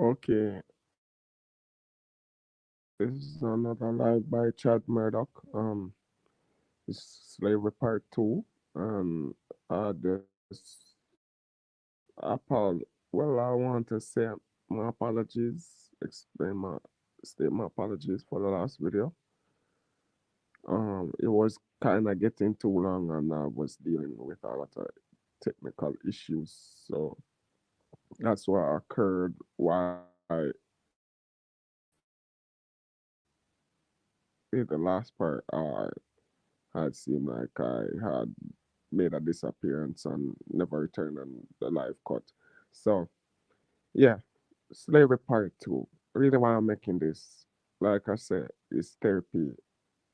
Okay, this is another live by Chad Murdoch. It's Slavery Part 2. Um, this well, I want to say my apologies, state my apologies for the last video. It was kind of getting too long, and I was dealing with a lot of technical issues, so that's what occurred. Why in the last part, had seemed like I had made a disappearance and never returned on the live cut. So yeah, slavery part two. Really why I'm making this, like I said, is therapy.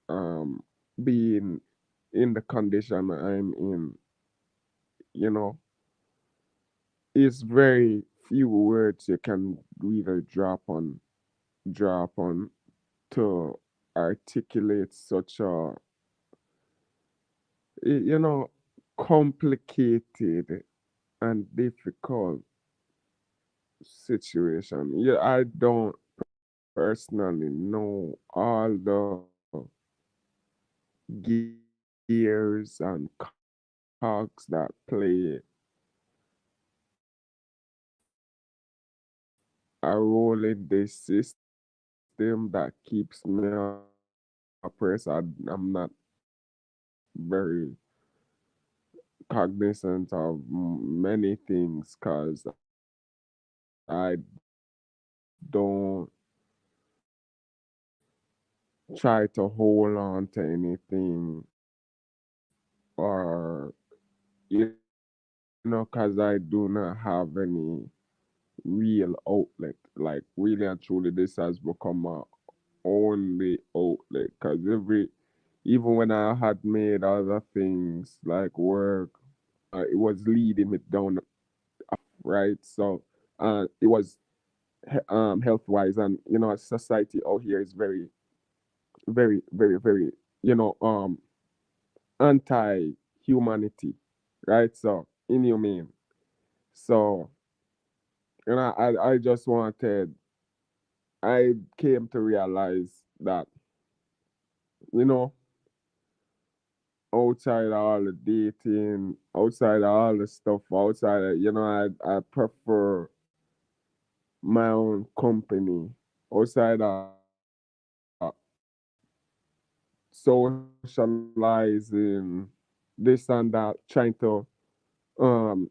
Um being in the condition I'm in, you know, it's very few words you can really drop on to articulate such a you know complicated and difficult situation. Yeah, I don't personally know all the gears and cogs that play a role in this system that keeps me oppressed. I'm not very cognizant of many things because I don't try to hold on to anything or because I do not have any real outlet. Like really and truly, this has become my only outlet. Because even when I had made other things like work, it was leading me down a path, right? So it was health wise, and society out here is very, very, very, very, anti humanity, right? So inhumane. So I just wanted I came to realize that, you know, outside of all the dating, outside of all the stuff, outside of, I prefer my own company, outside of socializing, this and that, trying to, um,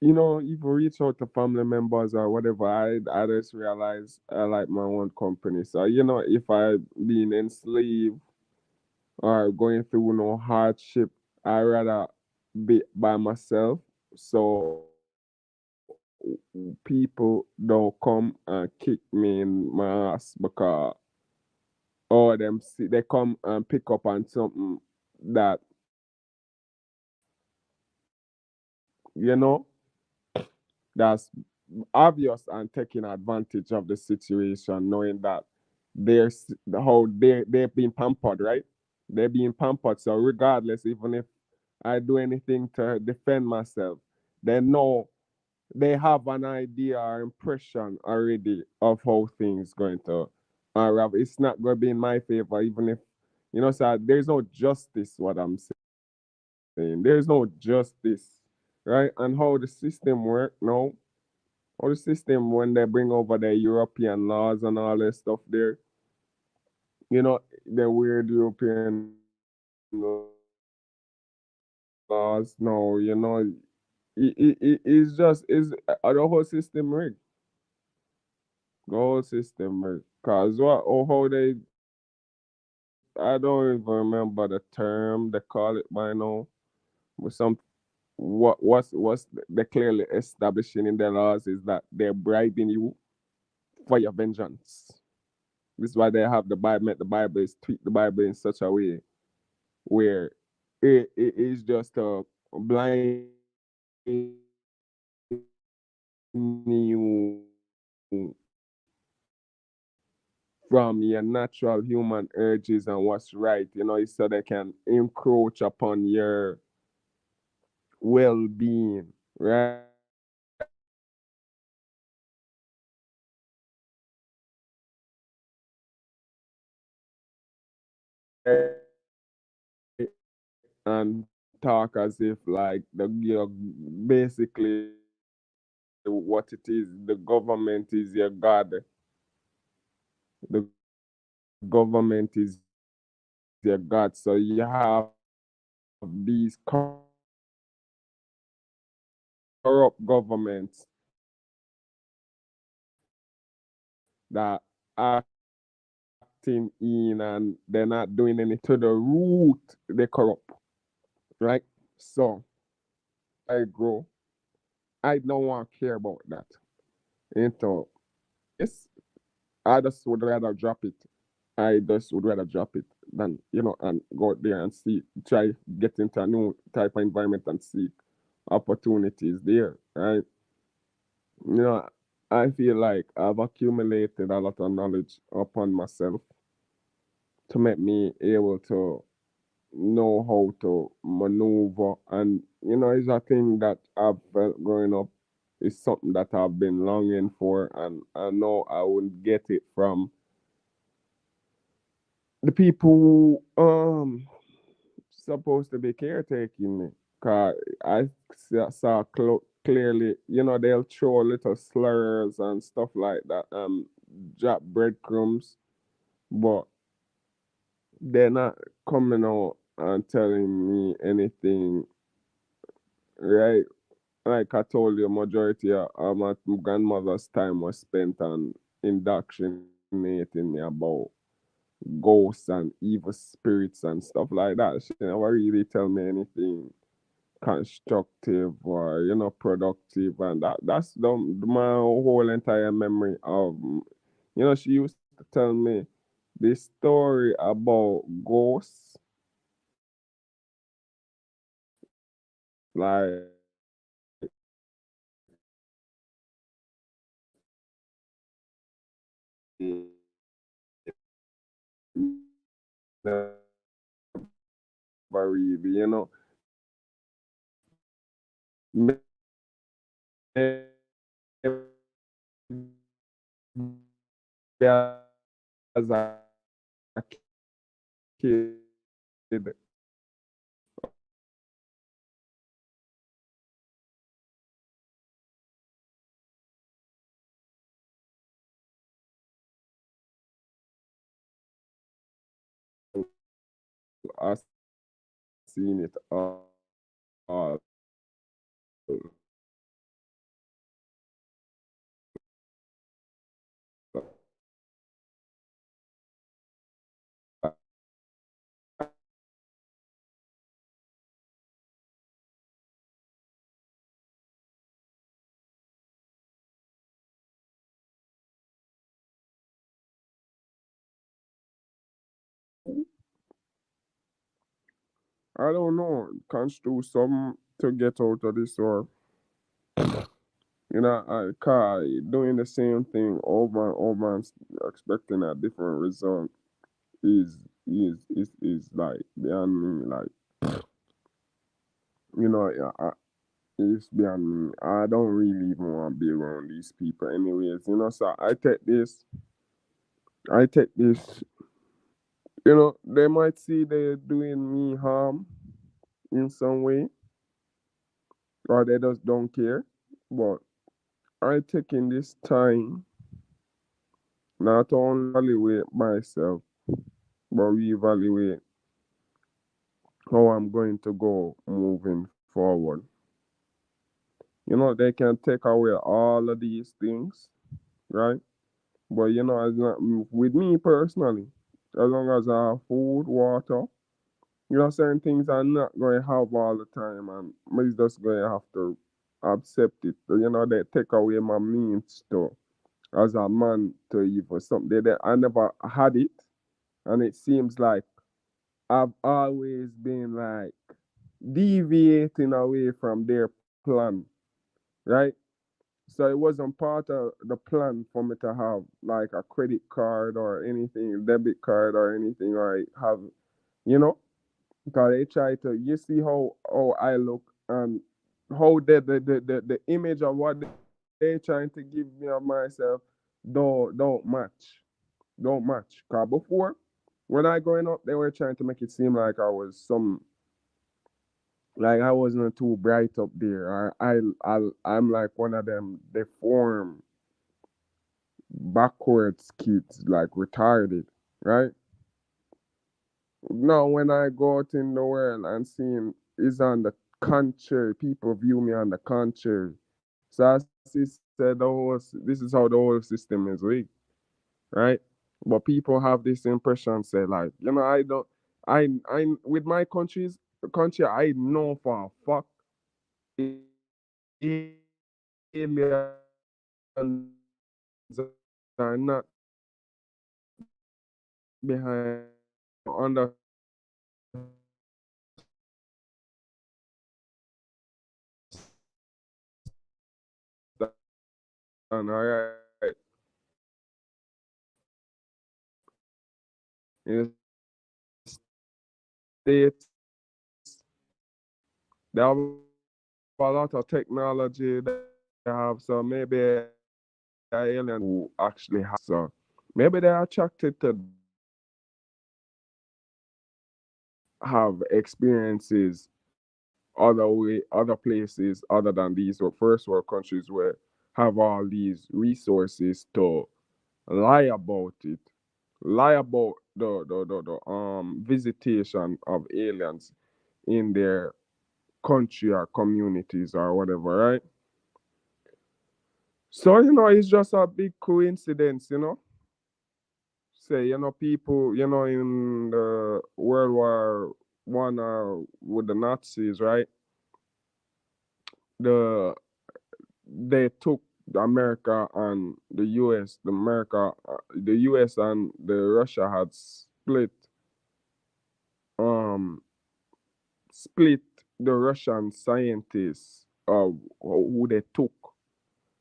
even reach out to family members or whatever. I just realize I like my own company. So, if I being enslaved or going through no hardship, I rather be by myself. So people don't come and kick me in my ass because they come and pick up on something that you know that's obvious and taking advantage of the situation, knowing that they're being pampered, right? They're being pampered. So regardless, even if I do anything to defend myself, they know they have an idea or impression already of how things going to unravel. It's not going to be in my favor, even if so there's no justice. What I'm saying, there's no justice, right? And how the system work now, how the system when they bring over the European laws and all that stuff there, the weird European laws. No, it's just is the whole system rigged. The whole system rigged. Cause how they I don't even remember the term they call it by now. But what's they clearly establishing in their laws is that they're bribing you for your vengeance. This is why they have the Bible. Make the Bible is tweak the Bible in such a way where it is just a blind you from your natural human urges and what's right, so they can encroach upon your well being, right? and talk as if like basically what it is, the government is your god, the government is your god. So you have these corrupt governments that acting in and they're not doing anything to the root they corrupt, right? So I grow, I don't want to care about that. Into this, I just would rather drop it. I just would rather drop it than, and go out there and see, try get into a new type of environment and see opportunities there, right? You know, I feel like I've accumulated a lot of knowledge upon myself to make me able to know how to maneuver. And, it's a thing that I've felt growing up. It's something that I've been longing for, and I know I would get it from the people who supposed to be caretaking me. Cause I saw clearly, they'll throw little slurs and stuff like that, drop breadcrumbs, but they're not coming out and telling me anything, right? Like I told you, majority of my grandmother's time was spent on indoctrinating me about ghosts and evil spirits and stuff like that. She never really tell me anything constructive or productive, and that's my whole entire memory of. She used to tell me this story about ghosts, like never really, as a kid, I seen it all. I don't know. Can't do something to get out of this, or I car doing the same thing over and over and expecting a different result is like beyond me. Like, yeah, it's beyond me. I don't really even want to be around these people, anyways. So I take this. They might see they're doing me harm in some way, or they just don't care. But I taking this time not to only evaluate myself, but reevaluate how I'm going to go moving forward. They can take away all of these things, right? But as with me personally, as long as I have food, water, certain things I'm not going to have all the time, and I'm just going to have to accept it. They take away my means to, as a man, to even something that I never had it, and it seems like I've always been like deviating away from their plan, right? So it wasn't part of the plan for me to have like a credit card or anything, debit card or anything, or have, you know, because they try to, you see how I look and how the image of what they trying to give me of myself don't match. Don't match. Cause before, When I growing up, they were trying to make it seem like I was some, like I wasn't too bright up there. I'm like one of them deformed, backwards kids, like retarded, right? Now, when I go out in the world and seeing is on the contrary, people view me on the contrary. So as he said, this is how the whole system is rigged, right? But people have this impression, say like, I don't, I with my country, I know for a fact aliens are not behind understand, all right? In the states, they have a lot of technology they have, so maybe alien who actually have that. So maybe they're attracted to have experiences other places other than these first world countries where have all these resources to lie about it, lie about the visitation of aliens in their country or communities or whatever, right? So it's just a big coincidence, say people in the World War I with the Nazis, right? The they took America and the US. The US and the Russia had um split the Russian scientists of who they took,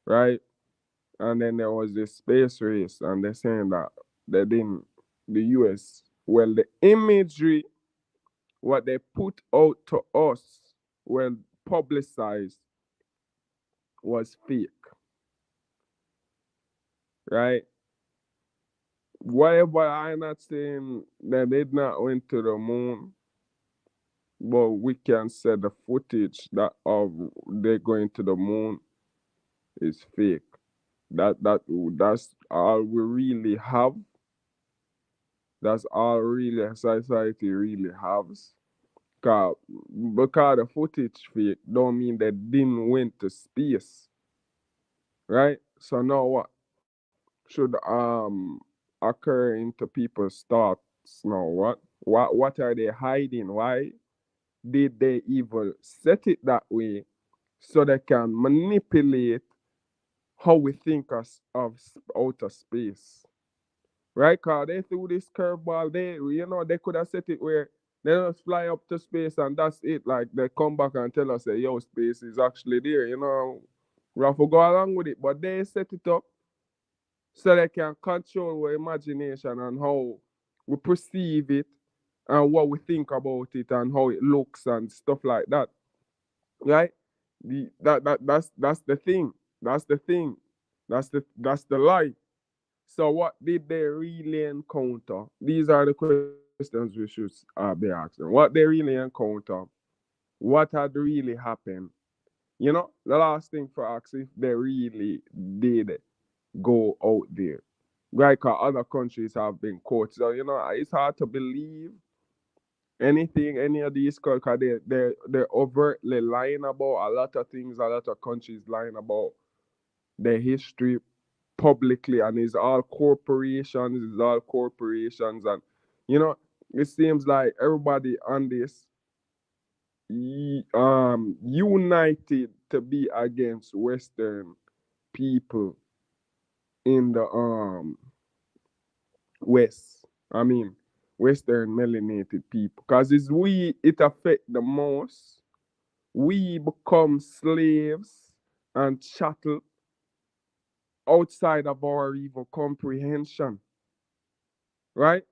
right? And then there was this space race, and they're saying that they didn't. The US, well, the imagery what they put out to us, well, publicized, was fake, right? Whatever, I'm not saying that they did not went to the moon, but we can say the footage that of they going to the moon is fake. That's all we really have. That's all really society really has. Cause, because the footage fake don't mean they didn't went to space, right? So now what should occur into people's thoughts now? What are they hiding? Why did they even set it that way so they can manipulate how we think of outer space, right? Cause they threw this curveball. They could have set it where they just fly up to space and that's it. Like they come back and tell us, yo, space is actually there. We have to go along with it, but they set it up so they can control our imagination and how we perceive it and what we think about it and how it looks and stuff like that, right? That's the thing. That's the thing. That's the lie. So what did they really encounter? These are the questions we should be asking. What they really encounter? What had really happened? The last thing for ask if they really did go out there. Right, because other countries have been caught. So, it's hard to believe anything any of these because they're overtly lying about a lot of things, a lot of countries lying about their history publicly, and it's all corporations, and you know it seems like everybody on this united to be against Western people in the West. I mean, Western melanated people, because it affect the most. We become slaves and chattel outside of our even comprehension, right?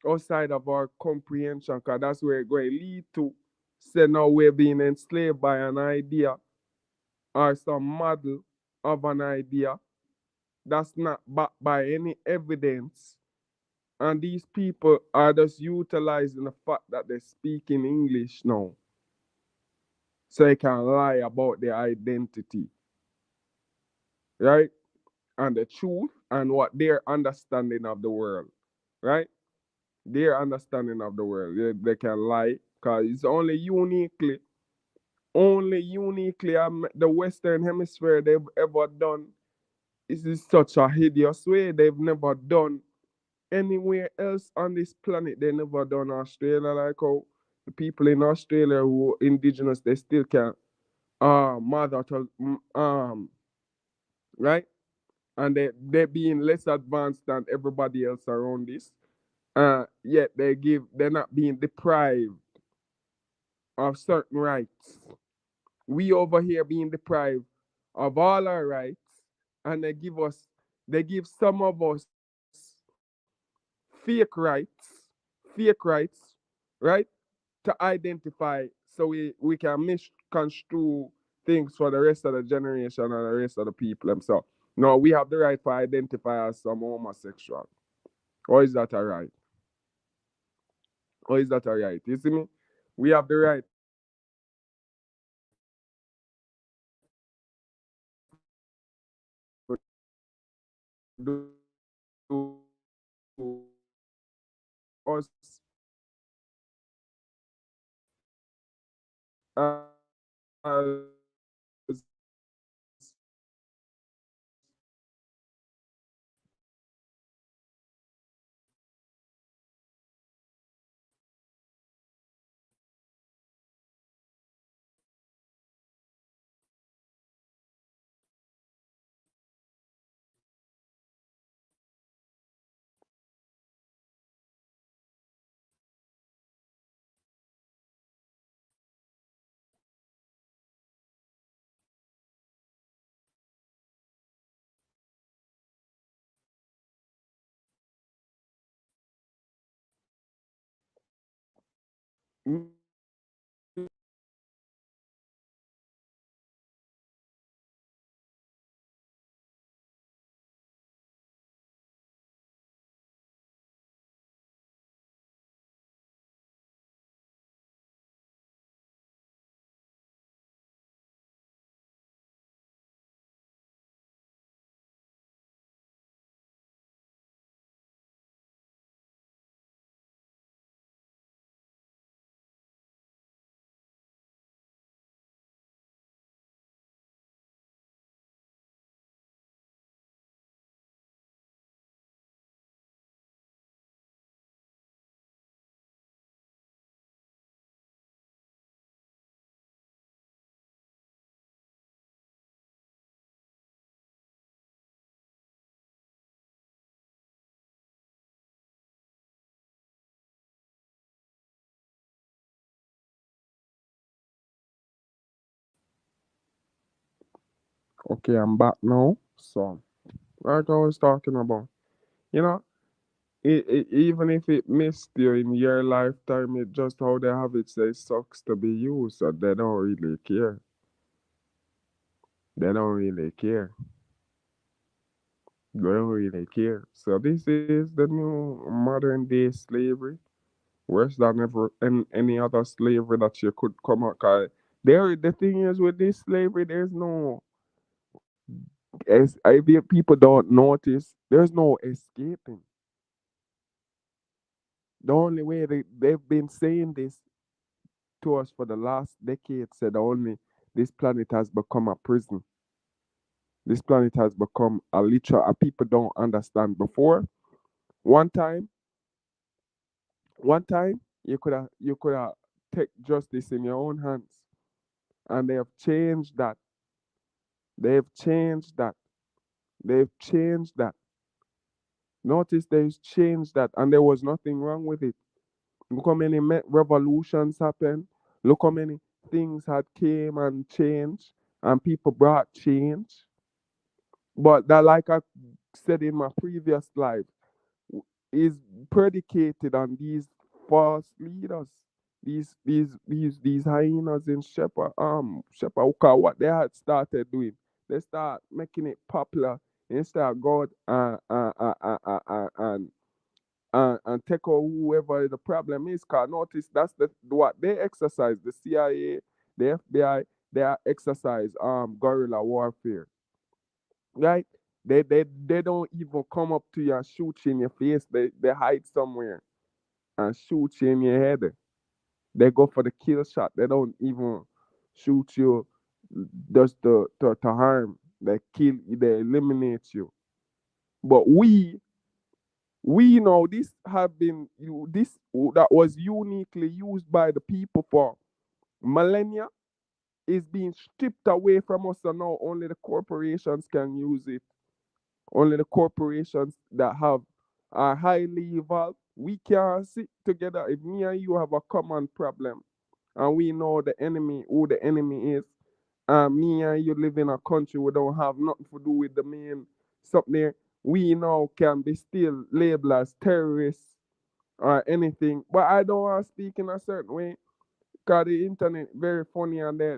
Outside of our comprehension, because that's where it's going to lead to. Say now we're being enslaved by an idea or some model of an idea that's not backed by any evidence, And these people are just utilizing the fact that they speak in English now so they can lie about their identity, right? And the truth and what their understanding of the world, right? Their understanding of the world. They can lie because it's only uniquely the Western Hemisphere they've ever done. This is such a hideous way. They've never done anywhere else on this planet. They never done Australia, like how the people in Australia who are indigenous, they still can mother to right, and they being less advanced than everybody else around this. Yet they're not being deprived of certain rights. We over here being deprived of all our rights, and they give some of us fake rights, fake rights, right? To identify so we can misconstrue things for the rest of the generation and the rest of the people themselves. No, we have the right to identify as some homosexual. Or is that a right? Or is that a right? You see me? We have the right to do us as okay, I'm back now. So, like I was talking about, you know, even if it missed you in your lifetime, it just how they have it say sucks to be you, so they don't really care. They don't really care. They don't really care. So this is the new modern day slavery, worse than ever any other slavery that you could come up. Cause the thing is with this slavery, there's no as I feel people don't notice. There's no escaping. The only way they've been saying this to us for the last decade said only this planet has become a prison. This planet has become a literal. People don't understand. Before one time, one time you could have take justice in your own hands, and they have changed that. They've changed that. They've changed that. Notice they've changed that, and there was nothing wrong with it. Look how many revolutions happened. Look how many things had came and changed, and people brought change. But that, like I said in my previous life, is predicated on these false leaders, these hyenas in Shepherd. What they had started doing, they start making it popular instead of God and and take out whoever the problem is. Cause notice that's what they exercise. The CIA, the FBI, they are exercise guerrilla warfare, right? They don't even come up to you and shoot you in your face. They hide somewhere and shoot you in your head. They go for the kill shot. They don't even shoot you just to harm. They kill. They eliminate you. But we know this have been this that was uniquely used by the people for millennia is being stripped away from us, and now only the corporations can use it. Only the corporations that have are highly evolved. We can sit together if me and you have a common problem and we know the enemy, who the enemy is, and me and you live in a country we don't have nothing to do with the main something there, we now can be still labeled as terrorists or anything. But I don't want to speak in a certain way because the internet very funny and they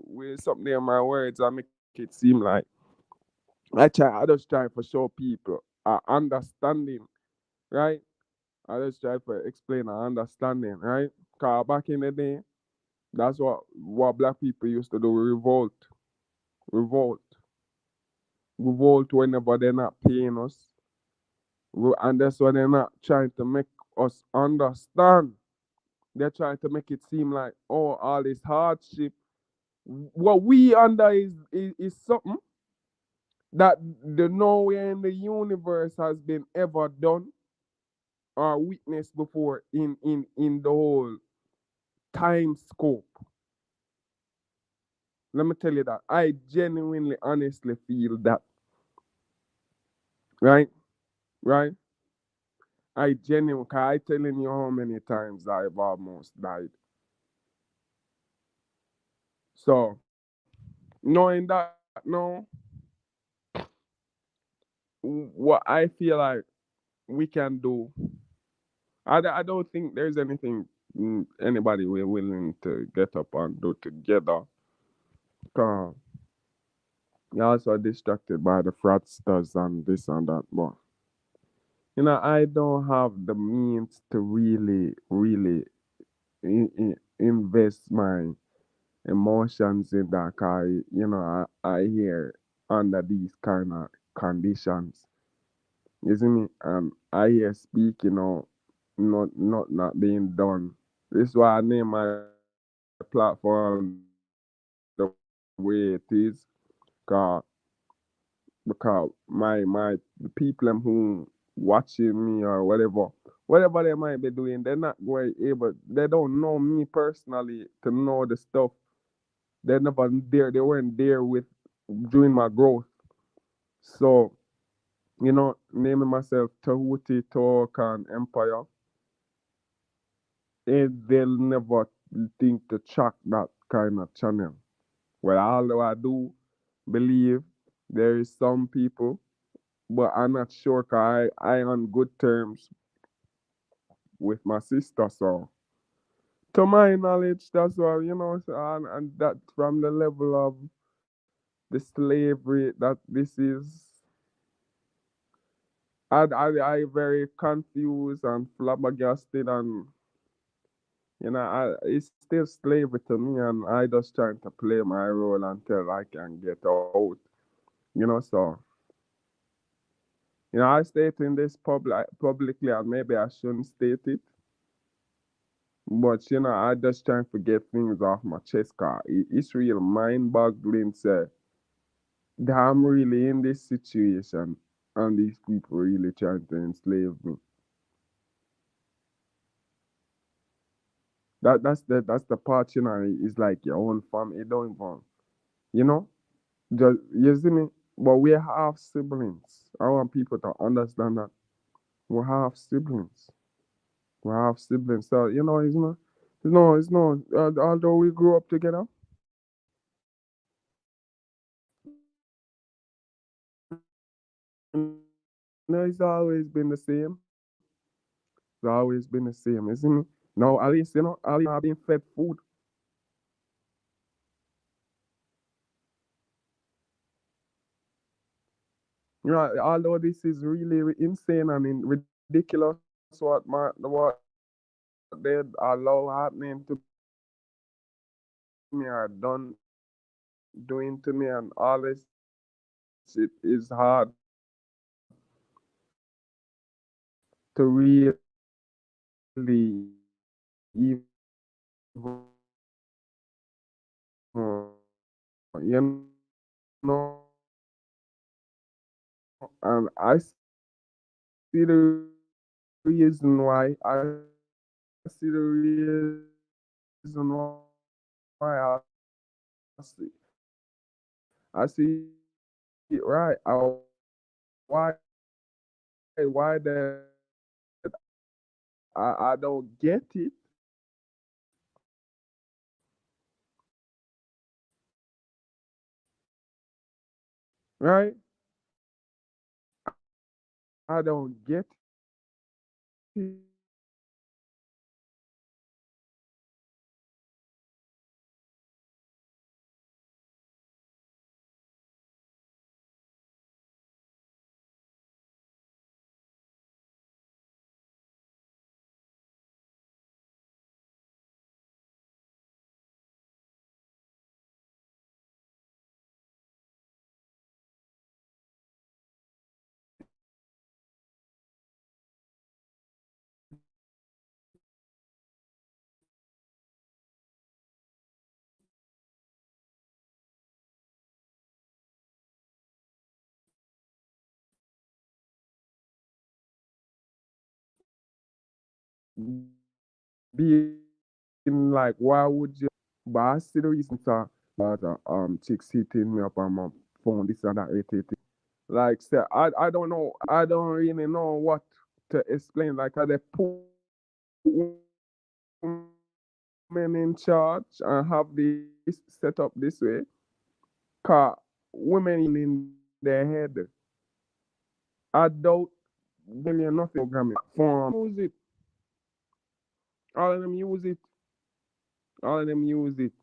with something in my words I make it seem like I just try for show people understanding, right? I just try to explain a understanding, right? Cause back in the day, that's what black people used to do. Revolt, revolt whenever they're not paying us, and that's why they're not trying to make us understand. They're trying to make it seem like all this hardship. What we under is something that the nowhere in the universe has been ever done or witnessed before in the whole time scope. Let me tell you that I genuinely, honestly feel that, right, right. I genuinely, cause I telling you how many times I've almost died. So knowing that now, what I feel like we can do, I don't think there's anything anybody we're willing to get up and do together. Cause you're also distracted by the fraudsters and this and that, but I don't have the means to really invest my emotions in that. Cause I hear under these kind of conditions, you see me, and I hear speak, not being done. This is why I name my platform the way it is, cause because my the people them who watching me or whatever they might be doing, they're not going able, they don't know me personally to know the stuff. They're never there, they weren't there with during my growth. So naming myself Tahuti Talk and Empire, they'll never think to track that kind of channel. Well, although I do believe there is some people, but I'm not sure, cause I on good terms with my sister. So to my knowledge, that's what so, and that from the level of the slavery that this is, I very confused and flabbergasted, and it's still slavery to me, and I just trying to play my role until I can get out. So I stating this publicly, and maybe I shouldn't state it. But I just trying to get things off my chest, cause it's real mind-boggling. Say that I'm really in this situation, and these people really trying to enslave me. That's the part. It's like your own family. It don't even you know. Just you see me. But we have siblings. I want people to understand that we have siblings. We have siblings. So it's not. Although we grew up together, it's always been the same. It's always been the same, isn't it? Now, at least are being fed food. Although this is really insane and ridiculous, ridiculous what they allow happening to me or done doing to me and all this shit is hard to really even and I see the reason why. I see it right. Why that I don't get it. Right? I don't get it. Being like, why would you? But I see the reason to chicks hitting me up on my phone, this and that, irritating. Like, say, I don't know, I don't really know what to explain. Like, are they put women in charge and have this set up this way? Cause women in their head. I doubt really nothing programming form use it. All of them use it. All of them use it.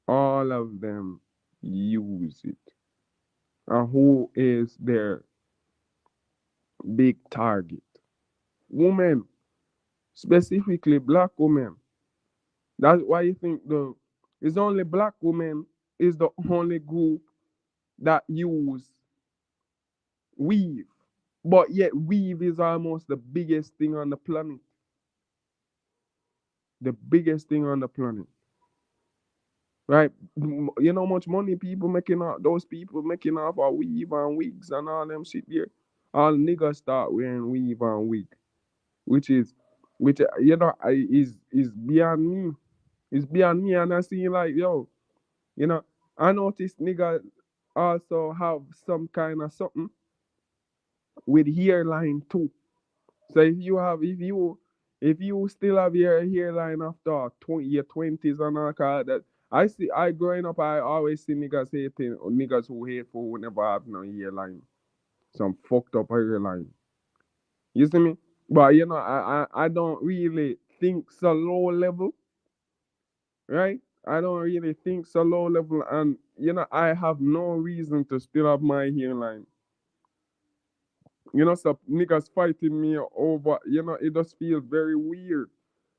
All of them use it. And who is their big target? Women, specifically black women. That's why you think the it's only black women is the only group that use weave. But yet weave is almost the biggest thing on the planet. The biggest thing on the planet. Right? You know how much money people making off those people making off our weave and wigs and all them shit there. All niggas start wearing weave and wig, which is which is beyond me. It's beyond me and I see like yo, you know, I noticed niggas also have some kind of something with hairline too. So if you still have your hairline after 20 your 20s and all that, I growing up I always see niggas hating or niggas who hateful who never have no hairline. Some fucked up hairline. You see me? But you know, I don't really think so low level, right? I don't really think so low level and you know I have no reason to still have my hairline. You know, so niggas fighting me over, you know, it just feels very weird.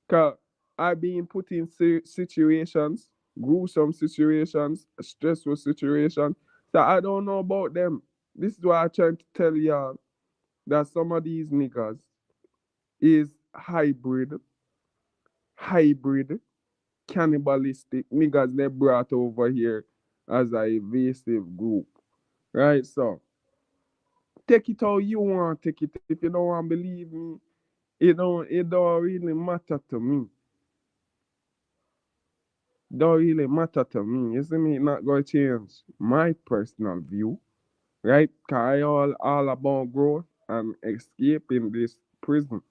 Cause I been put in situations, gruesome situations, stressful situations. So I don't know about them. This is why I trying to tell y'all that some of these niggas is hybrid, cannibalistic niggas they brought over here as a evasive group. Right? So take it how you want, take it. If you don't want to believe me, it don't really matter to me. Don't really matter to me. You see me? It not gonna change my personal view, right? Cause I all about growth and escaping this prison,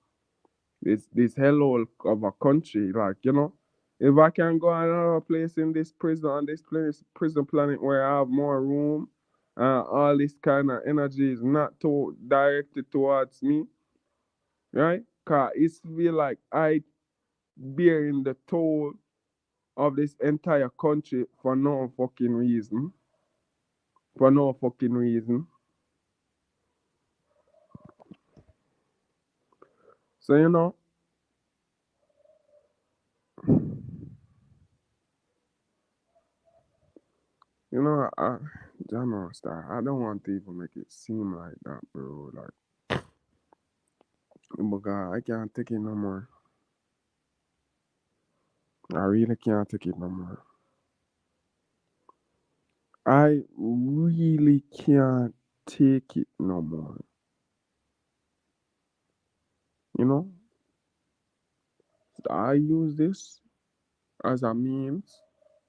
this hellhole of a country. Like you know, if I can go another place in this prison on this place prison planet where I have more room, all this kind of energy is not too directed towards me, right? Cause it's feel like I bearing the toll of this entire country for no fucking reason. For no fucking reason. So I don't know, Star. I don't want to even make it seem like that, bro. Like, but God, I can't take it no more. I really can't take it no more. I really can't take it no more. You know, I use this as a means,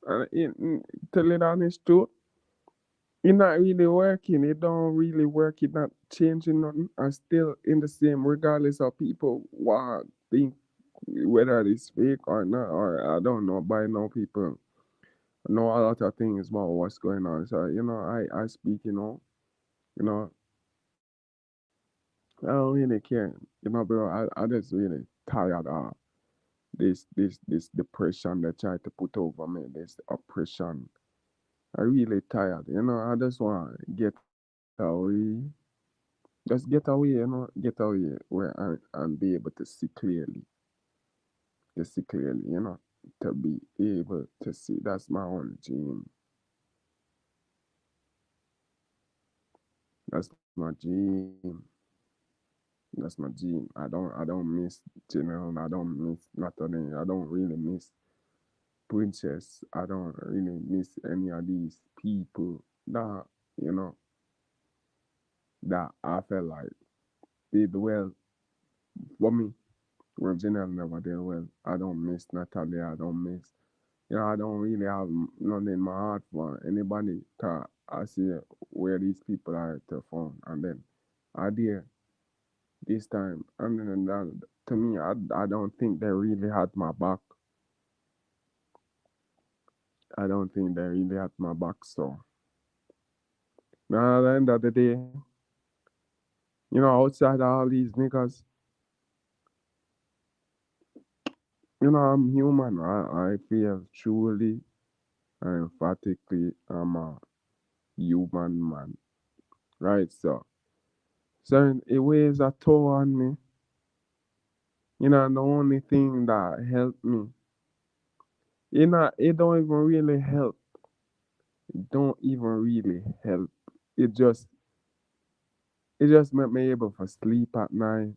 and tell it honest truth, it not really working. It don't really work. It not changing nothing. I'm still in the same, regardless of people what think whether it's fake or not, or I don't know. By now, people know a lot of things about what's going on. So I speak. You know, I don't really care. Bro. I just really tired of this depression they try to put over me. This oppression. I really tired. I just want to get away. Just get away. Get away where and be able to see clearly. To see clearly. To be able to see. That's my own dream. That's my dream. That's my dream. I don't miss General. I don't miss Natalie. I don't really miss Princess. I don't really miss any of these people that you know that I felt like did well for me. When General never did well. I don't miss Natalia. I don't miss. I don't really have nothing in my heart for anybody. Cause I see where these people are to phone, and then I did this time, and then to me, I don't think they really had my back. I don't think they really had my back. So now at the end of the day, outside of all these niggas, I'm human. I feel truly and emphatically I'm a human man. Right, so it weighs a toll on me. And the only thing that helped me, it don't even really help. It don't even really help. It just it just make me able to sleep at night,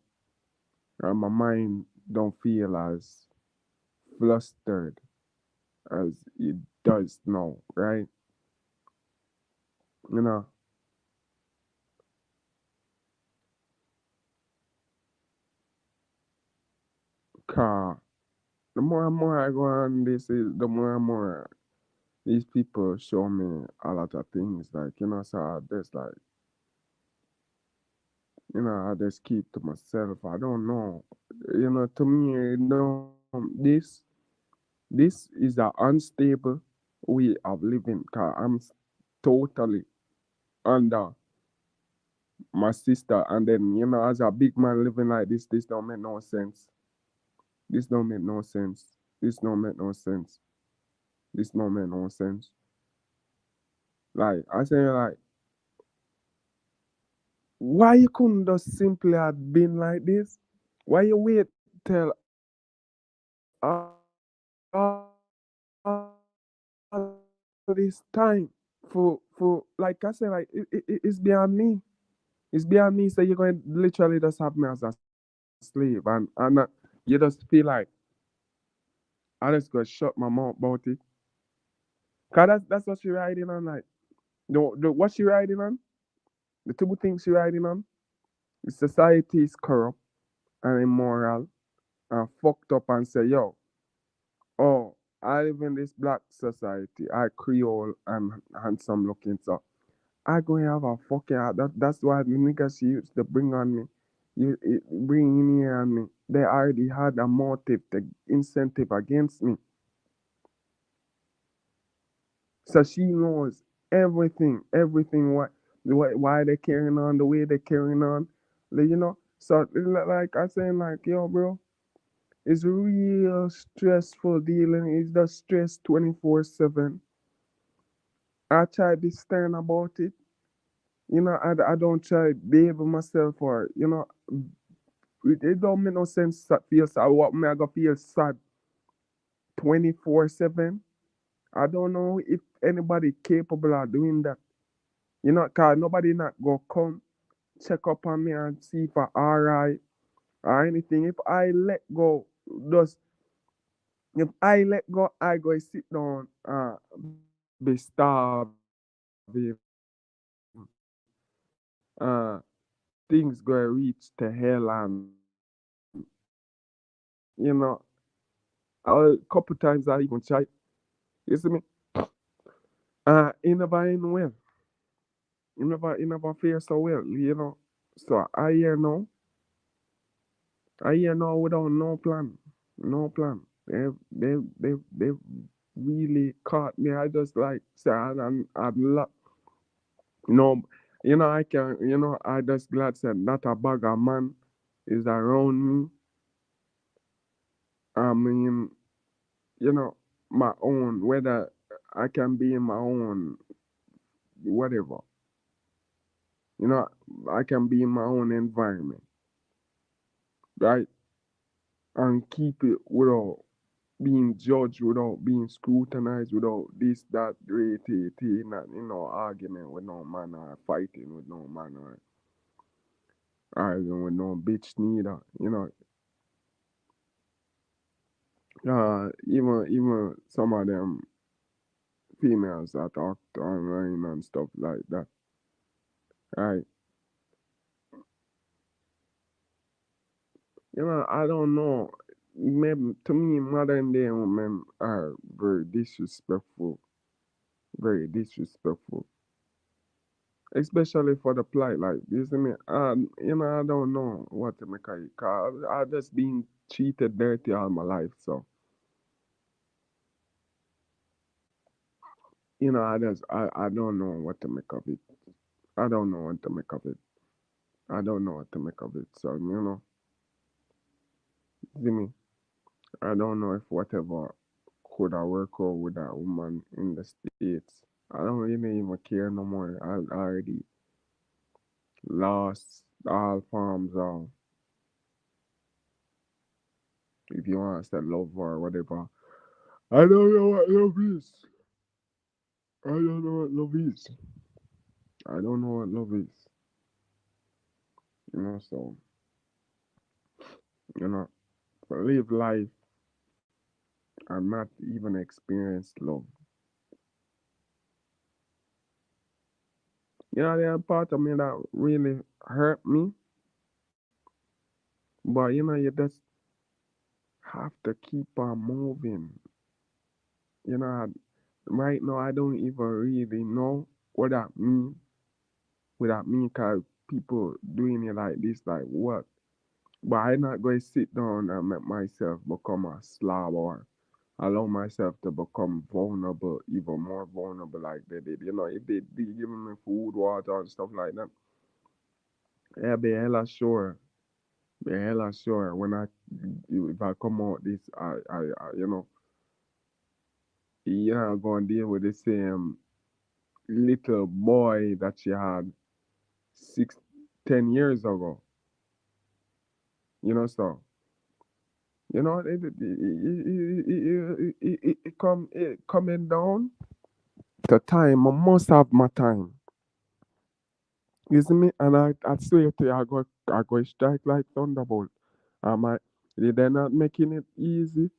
and my mind don't feel as flustered as it does now, right? You know, 'cause the more and more I go on this, the more and more these people show me a lot of things. Like, so I just like, I just keep to myself. I don't know. To me, this is an unstable way of living. 'Cause I'm totally under my sister, and then as a big man living like this don't make no sense. This don't make no sense. This don't make no sense. This don't make no sense. Like I say, like, why you couldn't just simply have been like this? Why you wait till all this time for like I say, like it's beyond me. It's beyond me. So you're going to literally just have me as a slave, and you just feel like I just go shut my mouth about it. Cause that's what she riding on. Like what she riding on? The two things she riding on. The society is corrupt and immoral and fucked up, and say, yo, oh, I live in this black society. I Creole and handsome looking, so I gonna have a fucking that's why the niggas she used to bring on me. Bring in here on me. They already had a motive, the incentive against me. So she knows everything why they carrying on the way they carrying on. So like I saying, like, yo, bro, it's real stressful dealing. It's just stress 24/7. I try to be stern about it. I don't try to behave myself or it don't make no sense to feel sad. What me I go feel sad 24/7? I don't know if anybody capable of doing that. You know, cause nobody not go come check up on me and see if I alright or anything. If I let go, just if I let go, I go sit down be starving. Things go reach to hell and you know, a couple times I even try. You see me? It never end well. It never fare so well, you know. So I hear now without no plan. No plan. They really caught me. I just like say no, I can, I just glad said not a bag of man is around me. I mean, you know, my own, whether I can be in my own, whatever, you know, I can be in my own environment, right? And keep it without being judged, without being scrutinized, without this, that, not, argument with no man or fighting with no man or arguing with no bitch neither, even some of them females that talk online and stuff like that. Right. I don't know. Maybe to me, modern day women are very disrespectful. Very disrespectful. Especially for the plight like this. I mean, I don't know what to make of it. Cause I just been treated dirty all my life. So, I don't know what to make of it. I don't know what to make of it. I don't know what to make of it. So, see me. I don't know if whatever could I work out with that woman in the States. I don't really even care no more. I already lost all forms of, if you want to say love or whatever. I don't know what love is. I don't know what love is. I don't know what love is. So, you know, live life and not even experience love. There's a part of me that really hurt me, but you just have to keep on moving. You know, right now I don't even really know what that mean. What that mean, cause people doing it like this, like what? But I'm not going to sit down and make myself become a slob or allow myself to become vulnerable, even more vulnerable like they did. If they did giving me food, water, and stuff like that, yeah, be hella sure. Be hella sure when if I come out this, you're not going to deal with the same little boy that she had 10 years ago. So it coming down to time. I must have my time. You see me? And I swear to you, I go strike like thunderbolt. I they're not making it easy.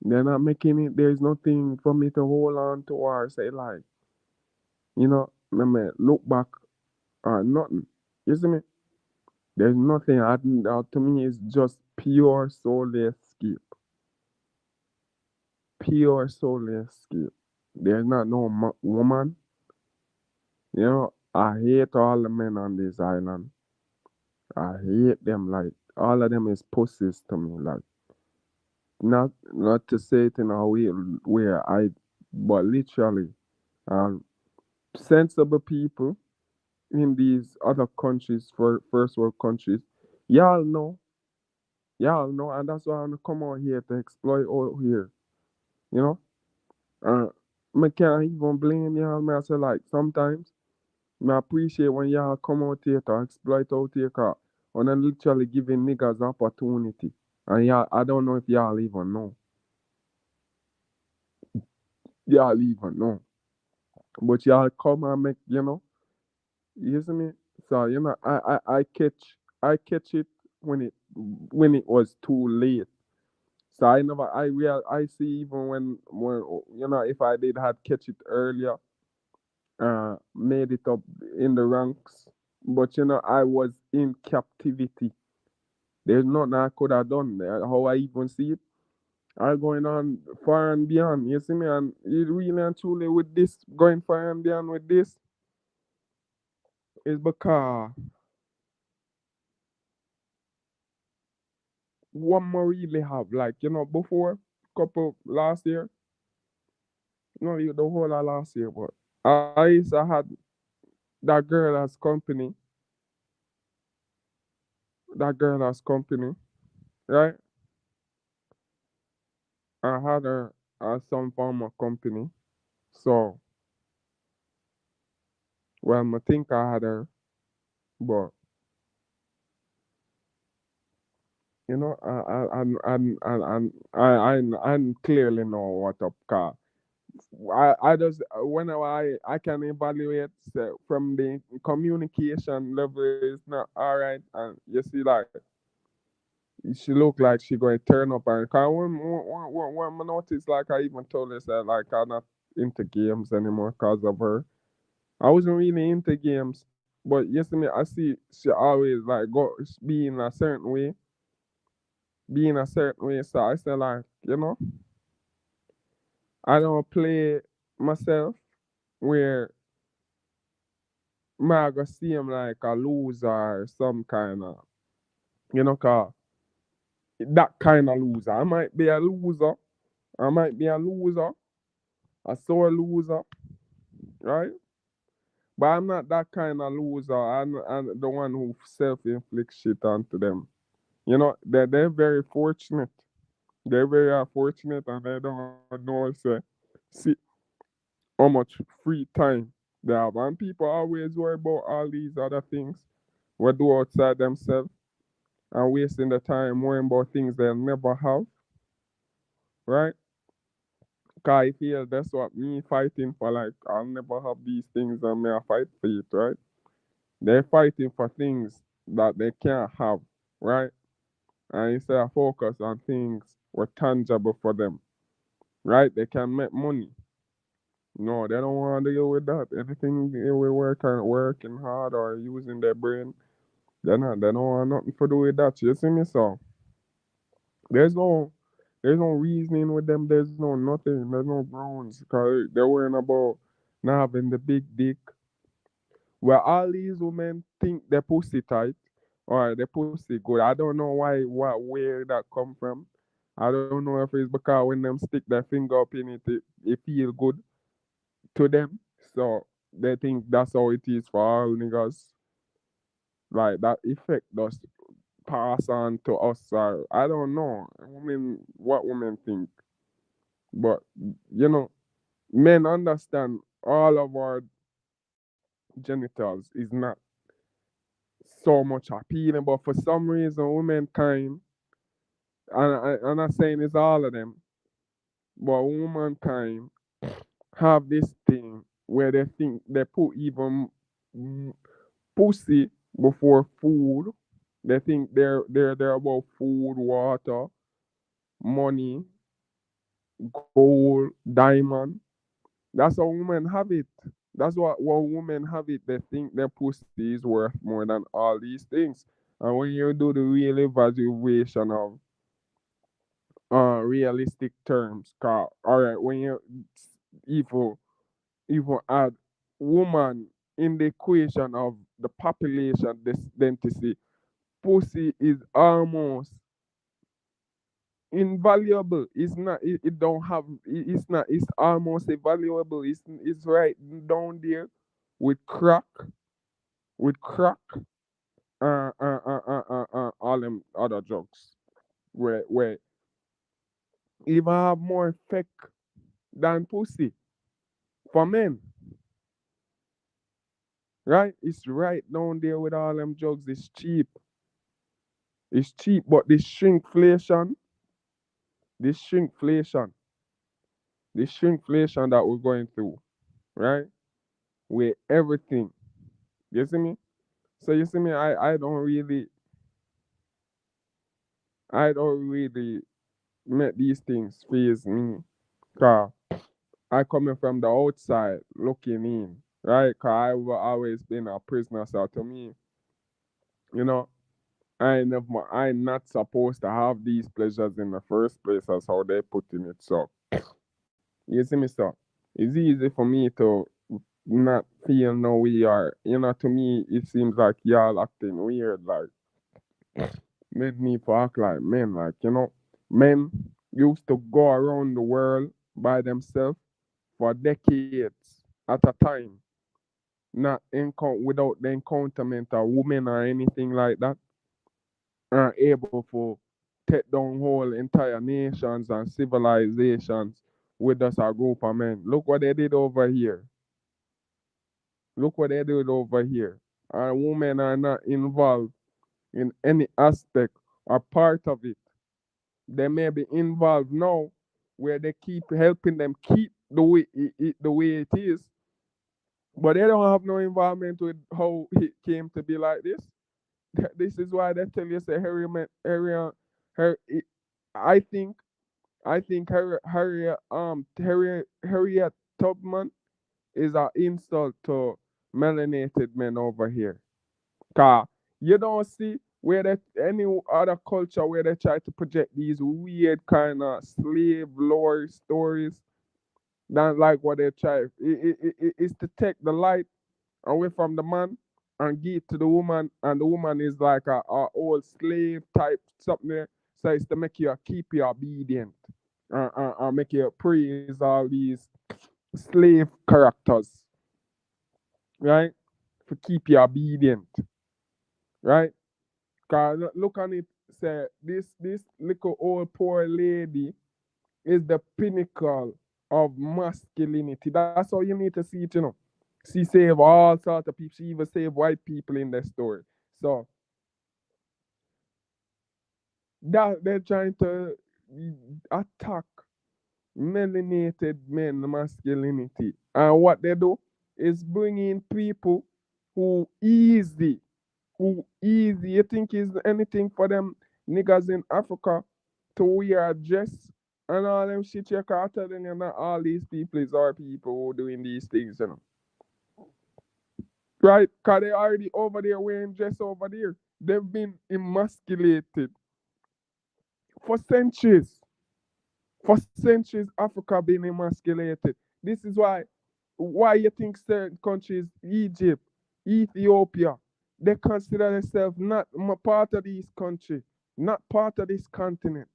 They're not making it. There's nothing for me to hold on to or say like, me look back or nothing. You see me? There's nothing. To me, it's just pure soul escape. Pure soul escape. There's not no woman. I hate all the men on this island. I hate them. Like all of them is pussies to me. Like not to say it in a way where but literally, um, sensible people in these other countries, for first world countries, y'all know, and that's why I'm come out here to exploit out here. You know, uh, me can't even blame y'all. Me I say like sometimes. I appreciate when y'all come out here to exploit out here. 'Cause And I'm literally giving niggas opportunity. And yeah, I don't know if y'all even know. Y'all even know. But y'all come and make, you see me? So, I catch it when it was too late. So I see even when if I did had catch it earlier, made it up in the ranks. But I was in captivity. There's nothing I could have done. How I even see it, I going on far and beyond. You see me, and it really and truly with this going far and beyond with this is because what more really have like before couple last year, no, the whole of last year, but I used to had that girl as company, right? I had her as some form of company. So, well, I think I had her, but I clearly know what up, car. I just whenever I can evaluate from the communication level is not all right, and you see like she look like she going to turn up, and cause when I notice like I even told her that like I'm not into games anymore because of her. I wasn't really into games, but yesterday I see she always like go be in a certain way. So I said like, I don't play myself where I go see him like a loser or some kind of, cause that kind of loser. I might be a loser. I might be a loser, a sore loser, right? But I'm not that kind of loser. I'm the one who self-inflict shit onto them. They're very fortunate. They're very fortunate, and they don't know see how much free time they have. And people always worry about all these other things we do outside themselves and wasting the time worrying about things they'll never have, right? Cause I feel that's what me fighting for. Like I'll never have these things, and me I fight for it, right? They're fighting for things that they can't have, right? And instead of focus on things were tangible for them, right? They can make money. No, they don't want to deal with that. Anything they will working hard or using their brain, they don't want nothing to do with that. You see me? So there's no there's no reasoning with them, there's no nothing, there's no grounds. Cause they're worrying about not having the big dick. Well, all these women think their pussy tight or their pussy good. I don't know where that come from. I don't know if it's because when them stick their finger up in it, it feel good to them. So they think that's how it is for all niggas. Like that effect does pass on to us. Or I don't know. What women think. But you know, men understand all of our genitals is not so much appealing, but for some reason, womankind, I'm not saying it's all of them, but womankind have this thing where they think they put even mm, pussy before food. They think they're about food, water, money, gold, diamond. That's how women have it. That's what women have it. They think their pussy is worth more than all these things. And when you do the real evaluation of realistic terms, all right, when you even even add woman in the equation of the population density, pussy is almost invaluable. It's not. It don't have. It's not. It's almost invaluable. It's right down there with crack, with crack, all them other drugs. Where even have more effect than pussy for men, right? It's right down there with all them drugs. It's cheap. It's cheap, but this shrinkflation, this shrinkflation that we're going through, right? With everything. You see me? So you see me, I don't really make these things phase me. Cause I coming from the outside looking in, right? Cause I've always been a prisoner. So to me, you know, I'm not supposed to have these pleasures in the first place as how they put in it. So you see me, so it's easy for me to not feel no we are. You know, to me it seems like y'all acting weird, like made me for act like men, like men used to go around the world by themselves for decades at a time, not without the encounterment of women or anything like that, are able to take down whole entire nations and civilizations with just a group of men. Look what they did over here. Look what they did over here. Our women are not involved in any aspect or part of it. They may be involved now where they keep helping them keep the way it is, but they don't have no involvement with how it came to be like this. This is why they tell you say Harry, I think Harriet Tubman is an insult to melanated men over here. Cause you don't see where that any other culture where they try to project these weird kind of slave lore stories than like what they try. It's to take the light away from the man and give it to the woman, and the woman is like a old slave type something there. So it's to make you keep you obedient and make you praise all these slave characters, right? To keep you obedient, right? Cause look on it, say this little old poor lady is the pinnacle of masculinity. That's how you need to see it. She save all sorts of people. She even save white people in the story. So that they're trying to attack melanated men masculinity, and what they do is bring in people who easy, you think is anything for them niggas in Africa to wear a dress and all them shit. You can't tell them not all these people is our people who doing these things. Right? Because they already over there wearing dress over there. They've been emasculated for centuries. For centuries, Africa been emasculated. This is why you think certain countries, Egypt, Ethiopia, they consider themselves not part of this country, not part of this continent.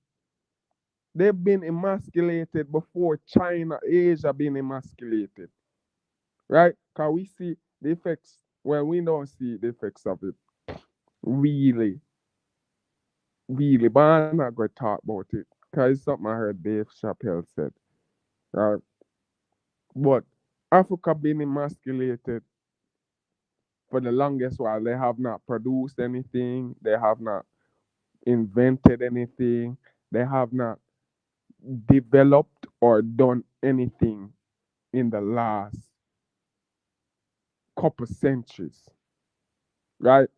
They've been emasculated before China, Asia been emasculated, right? Because we see the effects, well, we don't see the effects of it, really, really. But I'm not going to talk about it because it's something I heard Dave Chappelle said, right? But Africa been emasculated for the longest while. They have not produced anything. They have not invented anything. They have not developed or done anything in the last couple centuries, right?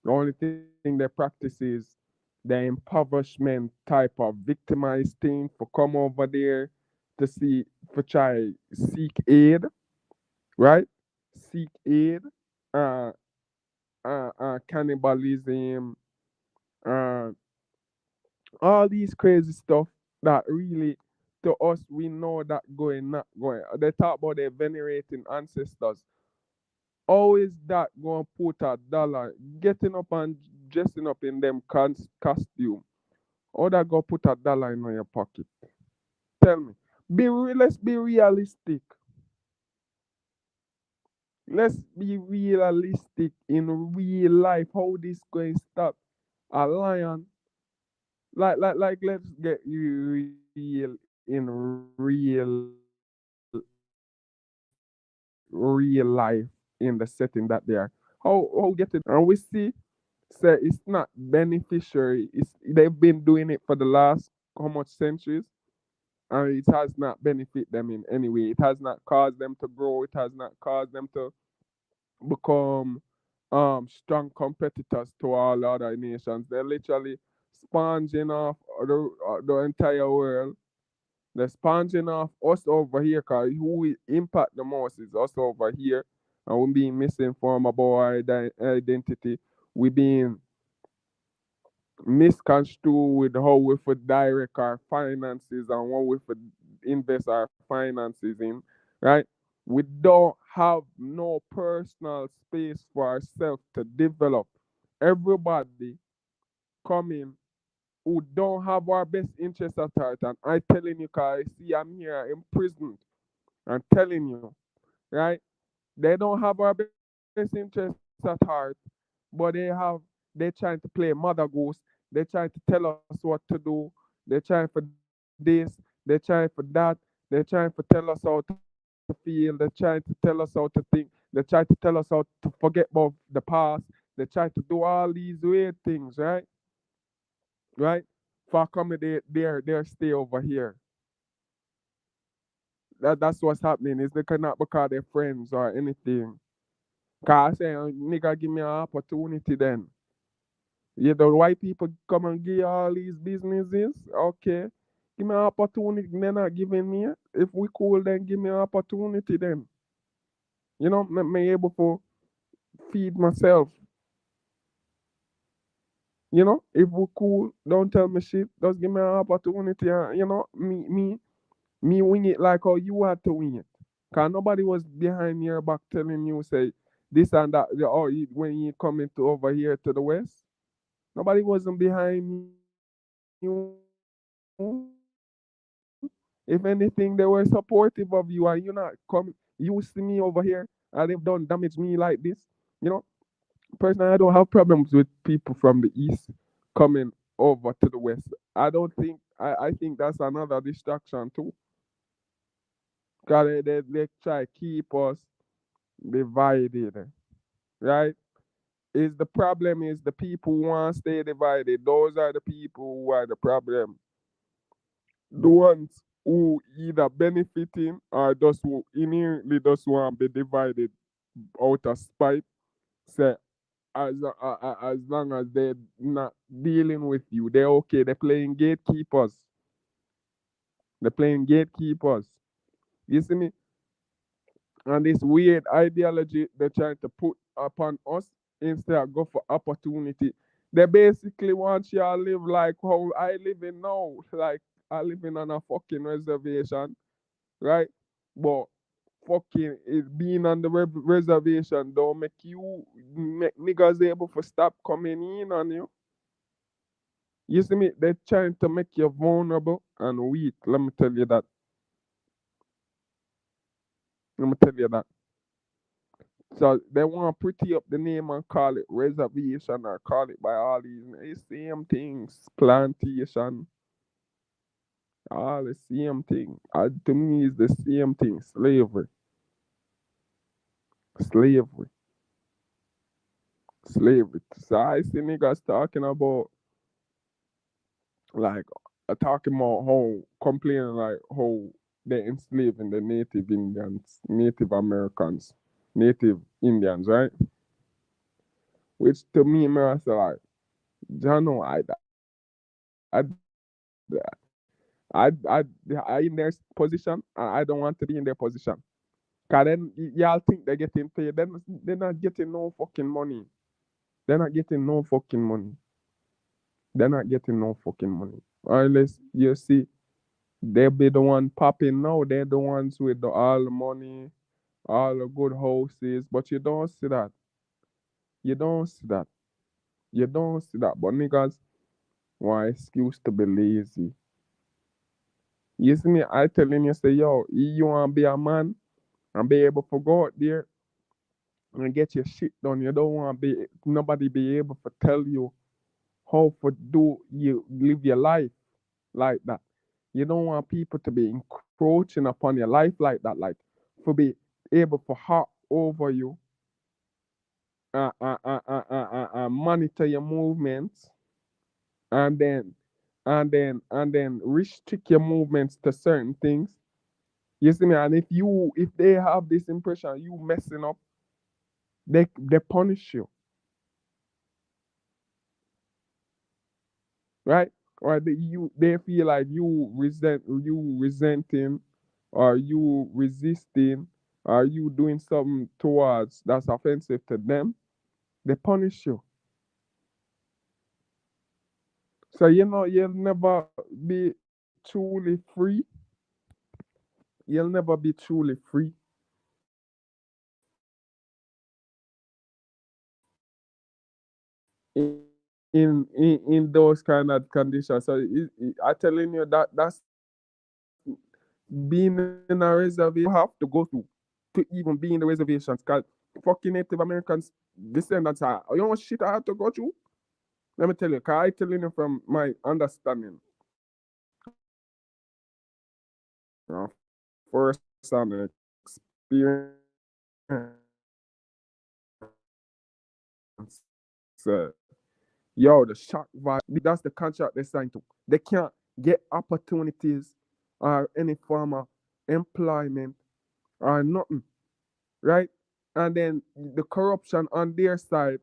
The only thing they practice is the impoverishment type of victimized thing for come over there to see, for try seek aid, right? Seek aid, uh, cannibalism, uh, all these crazy stuff that really, to us, we know that going, not going. They talk about their venerating ancestors. Always that going to put $1, getting up and dressing up in them costume. Or that go put $1 in your pocket. Tell me. Let's be realistic. Let's be realistic in real life. How this going to stop? A lion, like let's get real in real life in the setting that they are. How get it? And we see say it's not beneficiary. They've been doing it for the last how much centuries, and it has not benefit them in any way. It has not caused them to grow. It has not caused them to become strong competitors to all other nations. They're literally sponging off the entire world. They're sponging off us over here, because who we impact the most is us over here. And we're being misinformed about our identity. We're being misconstrued with how we would direct our finances and what we would invest our finances in, right? We don't have no personal space for ourselves to develop. Everybody coming who don't have our best interest at heart, and I telling you, cause see I'm here imprisoned. I'm telling you, right? They don't have our best interests at heart, but they're trying to play mother goose. They're trying to tell us what to do. They're trying for this. They're trying for that. They're trying to tell us how to feel. They're trying to tell us how to think. They're trying to tell us how to forget about the past. They try to do all these weird things, right? Right? For accommodate their stay over here. That's what's happening. Is they cannot because they're friends or anything. Cause I say, nigga, give me an opportunity then. Yeah, the white people come and give you all these businesses. Okay. Give me an opportunity. They're not giving me. If we cool, then give me an opportunity then. Make me able to feed myself. If we cool, don't tell me shit. Just give me an opportunity. And, me wing it like how you had to wing it. Cause nobody was behind your back telling you say this and that. When you coming to over here to the west, nobody wasn't behind you. If anything, they were supportive of you, and you're not coming. You see me over here, and they've done damage me like this. You know, Personally, I don't have problems with people from the east coming over to the west. I don't think. I think that's another distraction too. Cause they try keep us divided, right? Is the problem is the people who want to stay divided. Those are the people who are the problem. The ones who either benefiting or just who inherently just want to be divided out of spite. Say as long as they're not dealing with you, they're okay. They're playing gatekeepers. They're playing gatekeepers. You see me? And this weird ideology they're trying to put upon us instead of go for opportunity. They basically want you to live like how I live in now. Like I live in on a fucking reservation, right? But fucking it being on the reservation don't make niggas able to stop coming in on you. You see me? They're trying to make you vulnerable and weak. Let me tell you that. Let me tell you that. So they want to pretty up the name and call it reservation or call it by all these same things. Plantation, all the same thing. To me, it's the same thing. Slavery, slavery, slavery. So I see niggas talking about like talking about how complaining like how they enslaving the native Indians, Native Americans, Native Indians, right? Which to me, man, I say like, Jano, I in their position, and I don't want to be in their position. Cause then y'all think they're getting paid, then they're not getting no fucking money. They're not getting no fucking money. They're not getting no fucking money. Unless you see, they be the one popping now. They're the ones with all the money, all the good houses. But you don't see that. You don't see that. You don't see that. But niggas want excuse to be lazy. You see me? I telling you, say, yo, you want to be a man and be able to go out there and get your shit done. You don't want to be nobody be able to tell you how to do you live your life like that. You don't want people to be encroaching upon your life like that, like for be able to hop over you monitor your movements, and then restrict your movements to certain things. You see me? And if they have this impression you messing up, they punish you, right? Or they feel like you resenting, or you resisting, or you doing something towards that's offensive to them. They punish you. So you'll never be truly free. You'll never be truly free in those kind of conditions. So I telling you that's being in a reservation you have to go through to even be in the reservations. Cause fucking Native Americans descendants are, you know what shit I have to go through. Let me tell you, cause I telling you from my understanding, first hand experience. So, yo, the shock vibe, that's the contract they signed to. They can't get opportunities or any form of employment or nothing, right? And then the corruption on their side,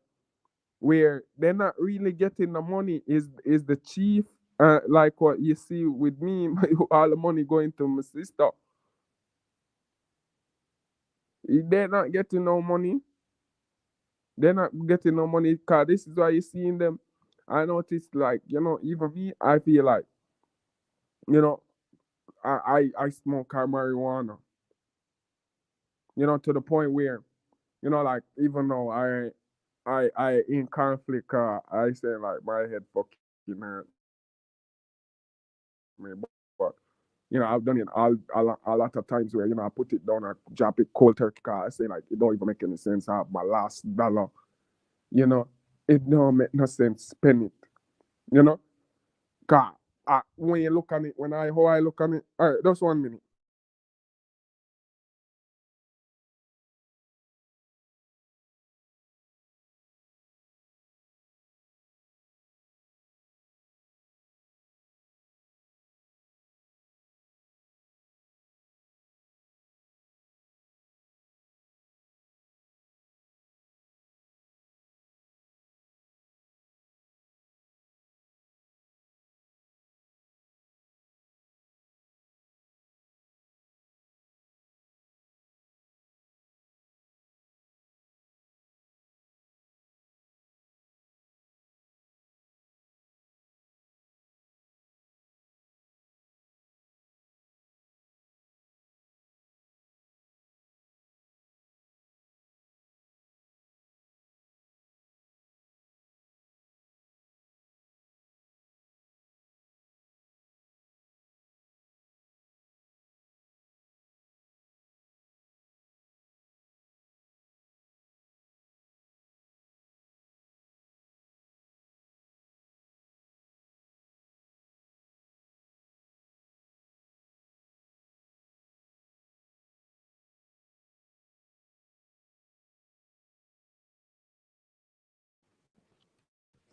where they're not really getting the money, is the chief. Like what you see with me, all the money going to my sister. They're not getting no money. They're not getting no money, because this is why you're seeing them. I noticed, like, even me, I feel like, you know, I smoke marijuana, to the point where, like, even though I in conflict, I say, like, my head fucking hurt me, but I've done it a lot of times where, I put it down, I drop it cold turkey, cause I say, like, it don't even make any sense. I have my last dollar, you know, it don't make no sense spend it, you know, cause when you look on it, how I look on it, all right, just 1 minute.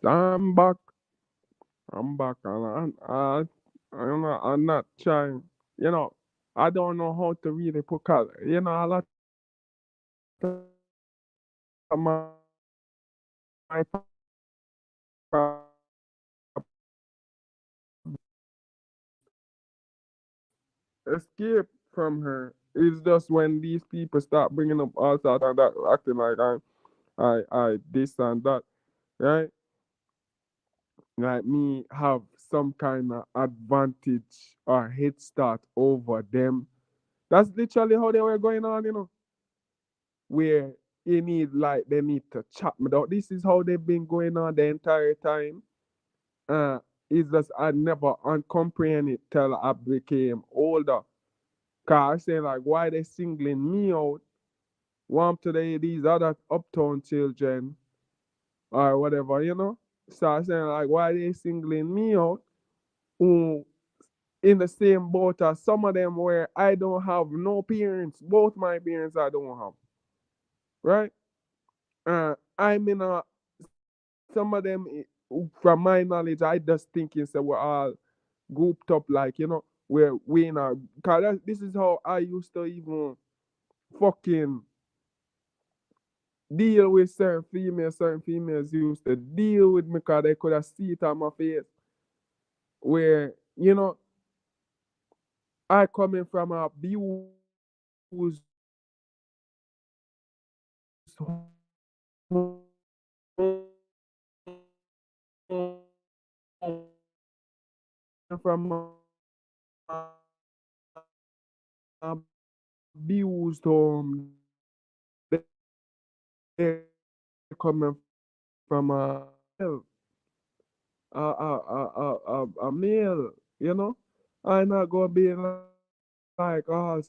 So I'm back, and I'm not trying, you know, I don't know how to really put color, a lot of my escape from her is just when these people start bringing up all sorts of that, acting like I this and that, right? Like me have some kind of advantage or head start over them. That's literally how they were going on, where they need to chop me down. This is how they've been going on the entire time. Uh, it's just I never uncomprehend it till I became older. Cause I say, like, why they singling me out? Warm today, these other uptown children or whatever, So I saying, like, why they singling me out? Who in the same boat as some of them, where I don't have no parents. Both my parents I don't have. Right? I mean, some of them, from my knowledge, I just thinking say we're all grouped up like we're we in our. Cause this is how I used to even fucking deal with certain females. Certain females used to deal with me because they could have see it on my face. Where I coming from a abused from a abused home. They're coming from a male. I'm not gonna be like, oh,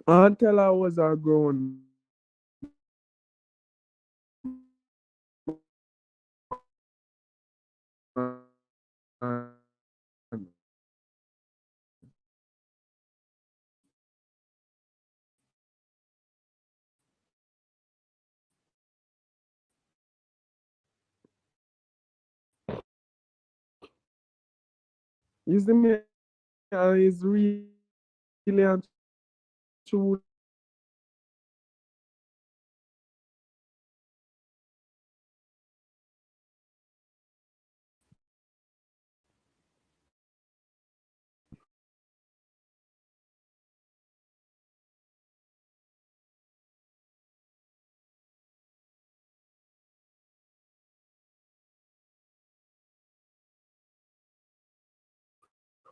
until I was a grown man. You see me, and it's really and truly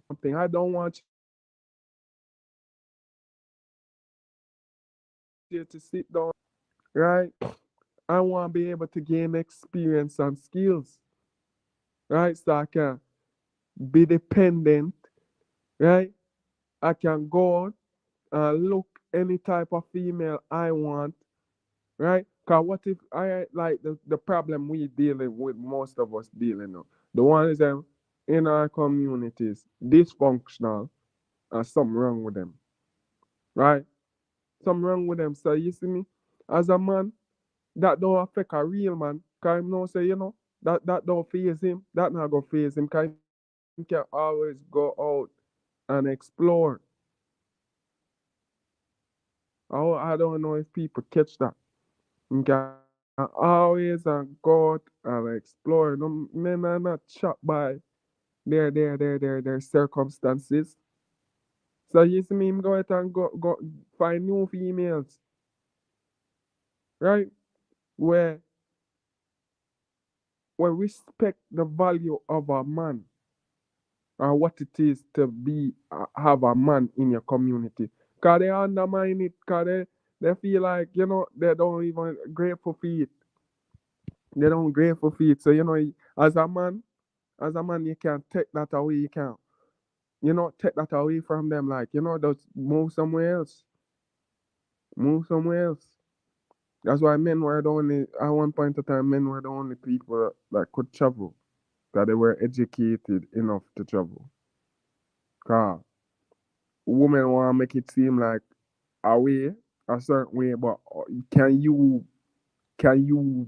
something. I don't want you to sit down, right? I want to be able to gain experience and skills, right? So I can be dependent, right? I can go out and look any type of female I want, right? Cause what if I like the problem we dealing with, most of us dealing with, the one is in our communities dysfunctional and something wrong with them, right? Something wrong with them. So you see me, as a man, that don't affect a real man. Cause him know say that don't phase him. That not gonna phase him. Cause him can always go out and explore. I don't know if people catch that. You can always go out and explore. No, men are not shocked by their circumstances. So you see me him go out and go find new females, right? Where respect the value of a man and what it is to be have a man in your community. Cause they undermine it, cause they feel like, they don't even grateful for it. They don't grateful for it. So as a man, you can take that away. You can, take that away from them. Like, just move somewhere else. Move somewhere else. That's why men were the only, at one point of time, men were the only people that could travel, that they were educated enough to travel. Cause women want to make it seem like a way, a certain way, but can you,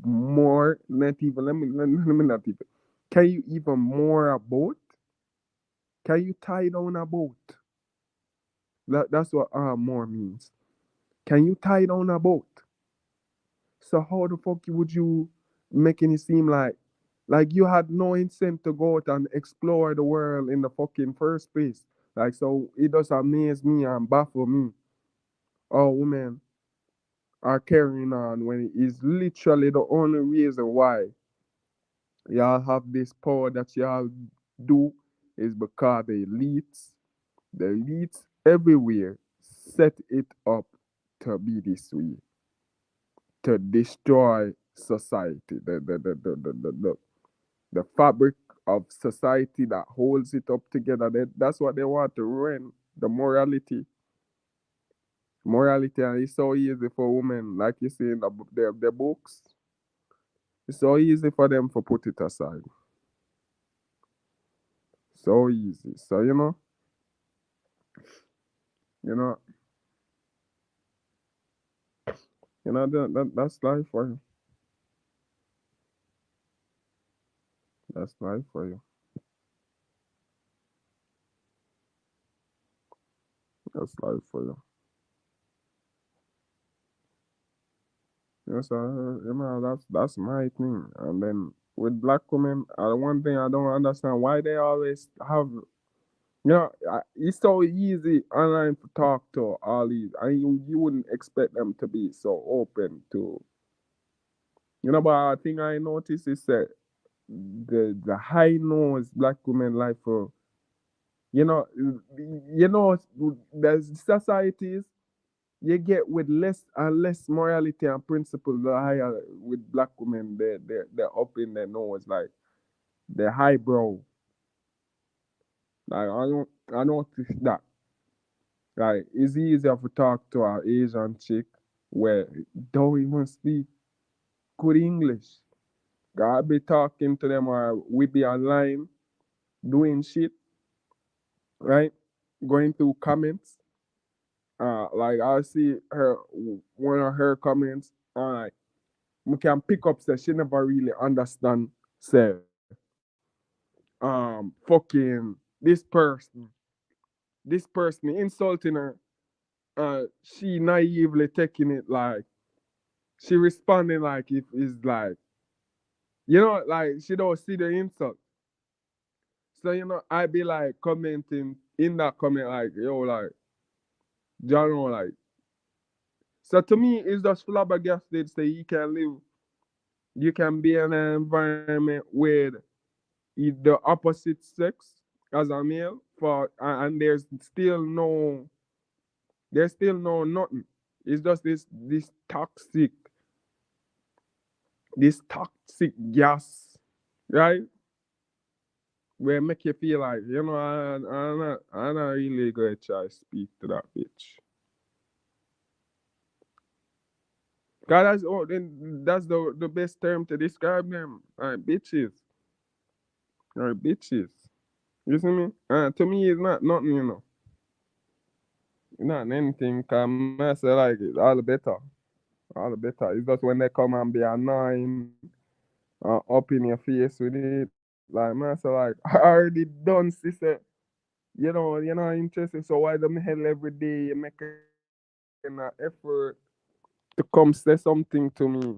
more, not even, let me not even, can you even more a boat? Can you tie down a boat? That's what more means. Can you tie down a boat? So how the fuck would you making it seem like you had no intent to go out and explore the world in the fucking first place? Like, so it does amaze me and baffle me. Oh, women are carrying on when it is literally the only reason why y'all have this power that y'all do is because the elites everywhere set it up to be this way, to destroy society, the fabric of society that holds it up together. That's what they want to ruin, the morality. And it's so easy for women, like you see in the books, It's so easy for them to put it aside. So easy. So you know, that's life for you. That's life for you. That's life for you. Yes, that's my thing. And then with black women, one thing I don't understand why they always have. It's so easy online to talk to all these, and you wouldn't expect them to be so open to. But I think I noticed is that the high nose black women like for you know you know there's societies you get with less and less morality and principle the higher with black women they're up in their nose like they're highbrow. Like I noticed that. Like it's easier to talk to an Asian chick where don't even speak good English. Gotta be talking to them or we be online doing shit, right? Going through comments. Like I see her one of her comments. We can pick up that she never really understand. Say, fucking this person insulting her. She naively taking it like she responding like if it's like like she don't see the insult. So I be like commenting in that comment like yo like like. So to me, it's just flabbergasted. Say you can be in an environment with the opposite sex as a male and there's still no nothing. It's just this toxic gas, right? Where make you feel like I'm not really gonna try to speak to that bitch. Cause that's the best term to describe them. Bitches. Bitches. You see me? To me, it's not nothing, Not anything. Cause I say like it, all the better. All the better. It's just when they come and be annoying, up in your face with it. Like man, say like I already done, sister. You're not interested. So why the hell every day you making an effort to come say something to me?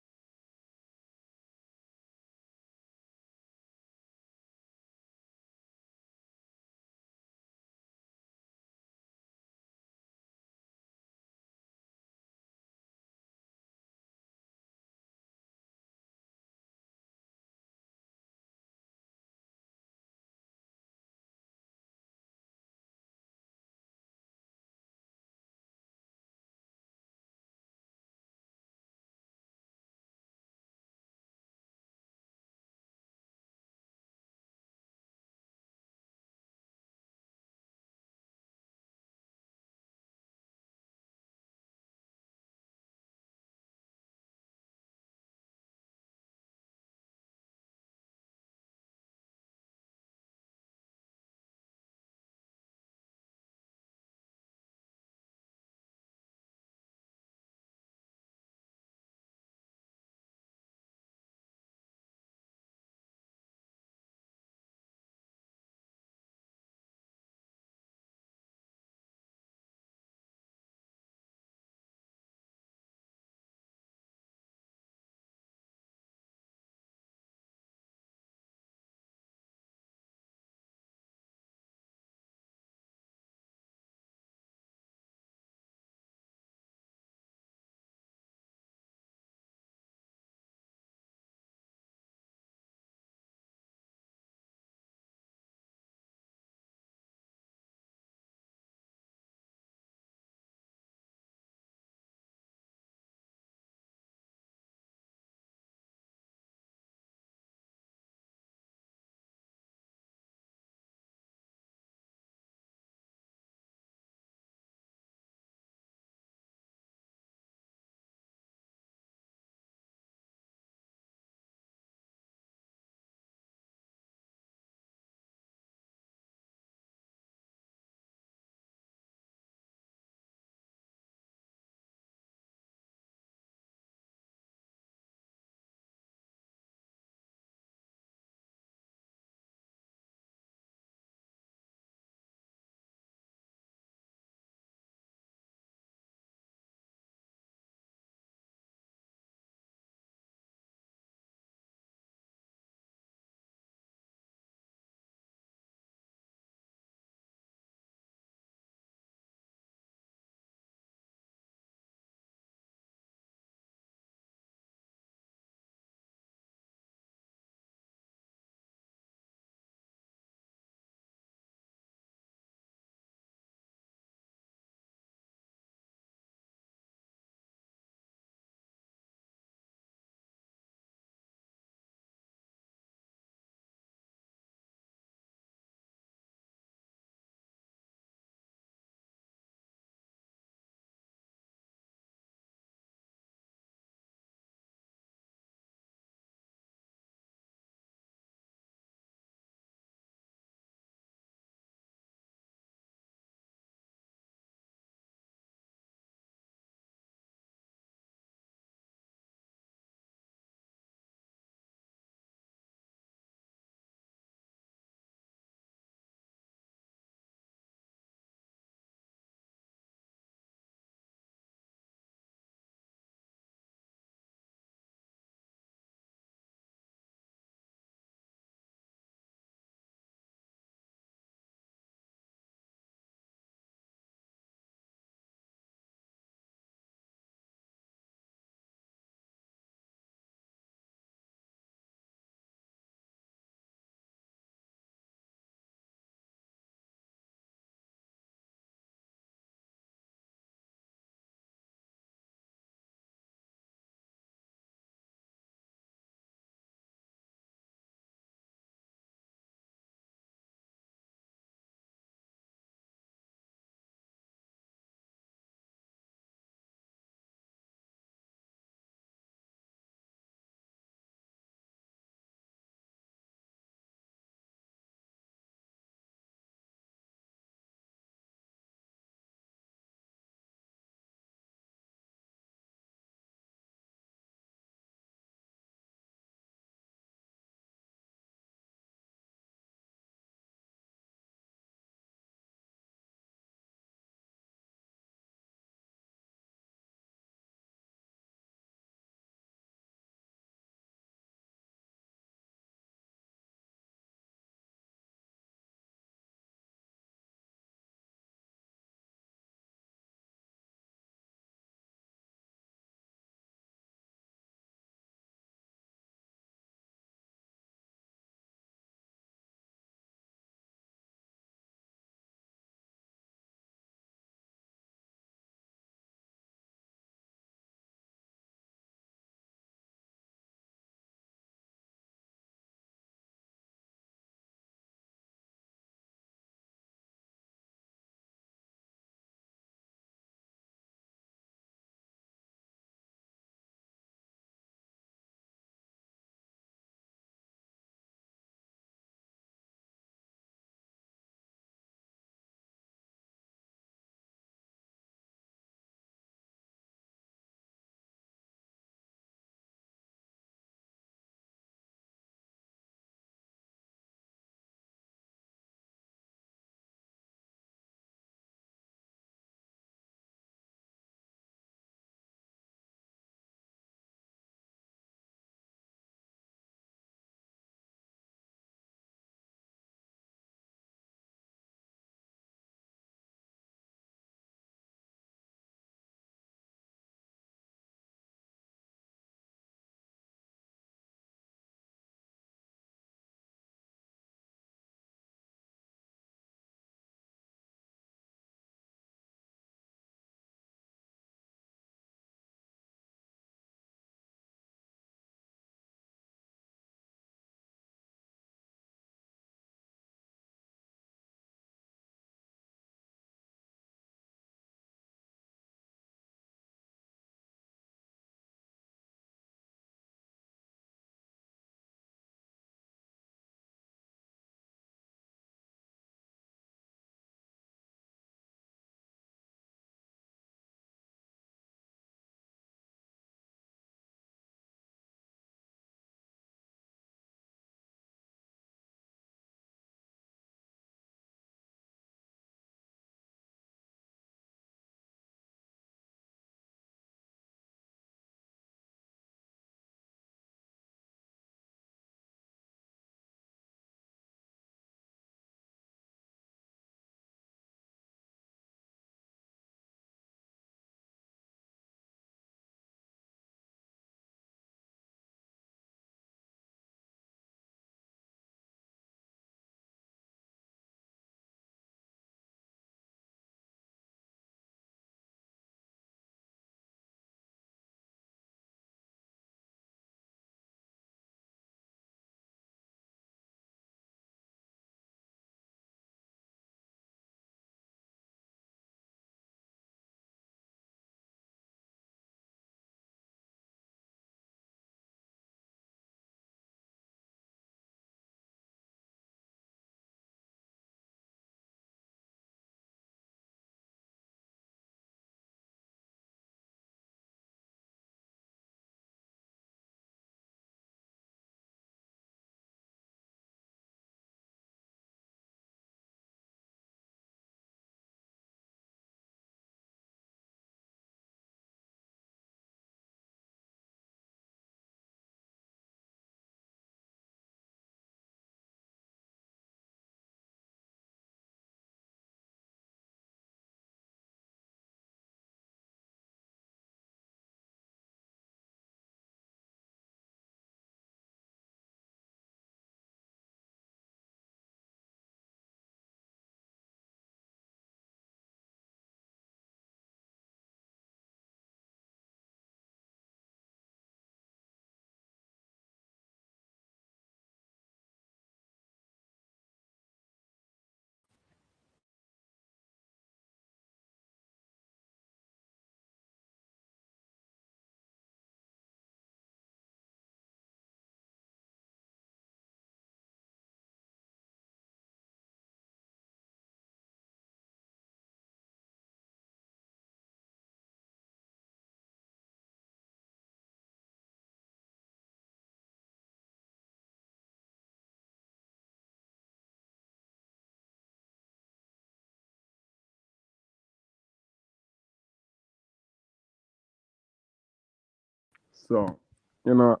So, you know,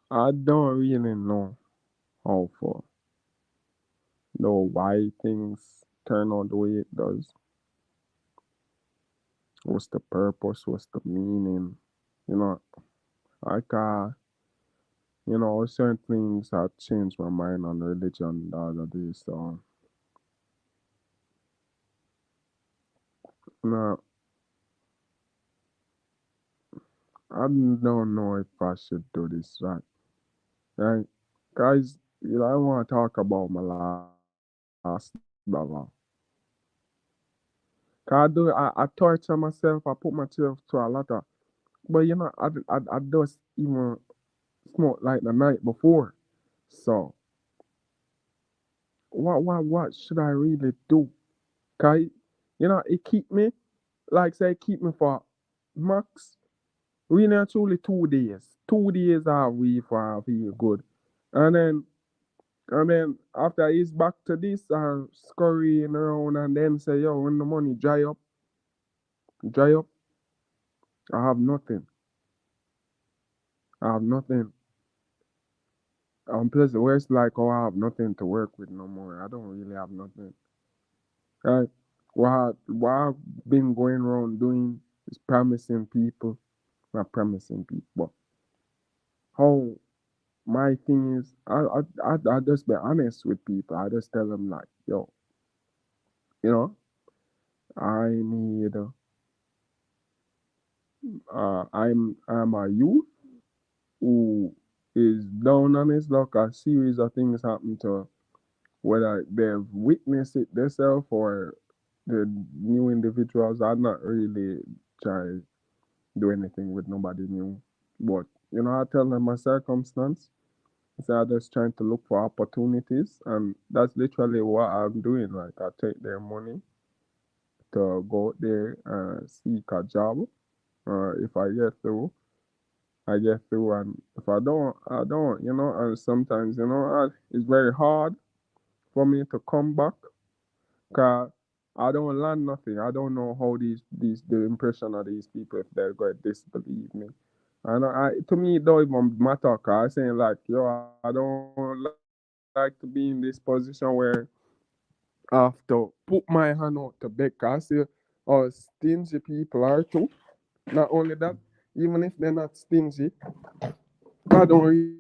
I don't really how for know why things turn out the way it does. What's the purpose? What's the meaning? You know, like certain things have changed my mind on religion the other day. So, no, I don't know if I should do this right. Right, guys. I want to talk about my last brother. Cause I torture myself. I put myself to a lot of, but I just even smoke like the night before. So what should I really do? Cause it keep me, like say, keep me for max really and truly 2 days. 2 days I we for I feel good, and then after he's back to this and scurrying around and then say, yo, when the money dry up, I have nothing. I have nothing. Plus the worst like, oh, I have nothing to work with no more. I don't really have nothing. Right? What I've been going around doing is promising people, not promising people. But how my thing is, I just be honest with people. I just tell them like, yo, you know, I need, I'm a youth who is down on his luck. A series of things happen to whether they've witnessed it themselves or the new individuals are not really trying to do anything with nobody new. But I tell them my circumstance. So I'm just trying to look for opportunities, and that's literally what I'm doing. Like I take their money to go out there and seek a job. If I get through, I get through, and if I don't, I don't. And sometimes it's very hard for me to come back. Cause I don't learn nothing. I don't know how these the impression of these people if they're going to disbelieve me. And to me it don't even matter. Cause I saying like, yo, I don't like to be in this position where I have to put my hand out to beg. 'Cause I see how stingy people are too. Not only that, even if they're not stingy, I don't really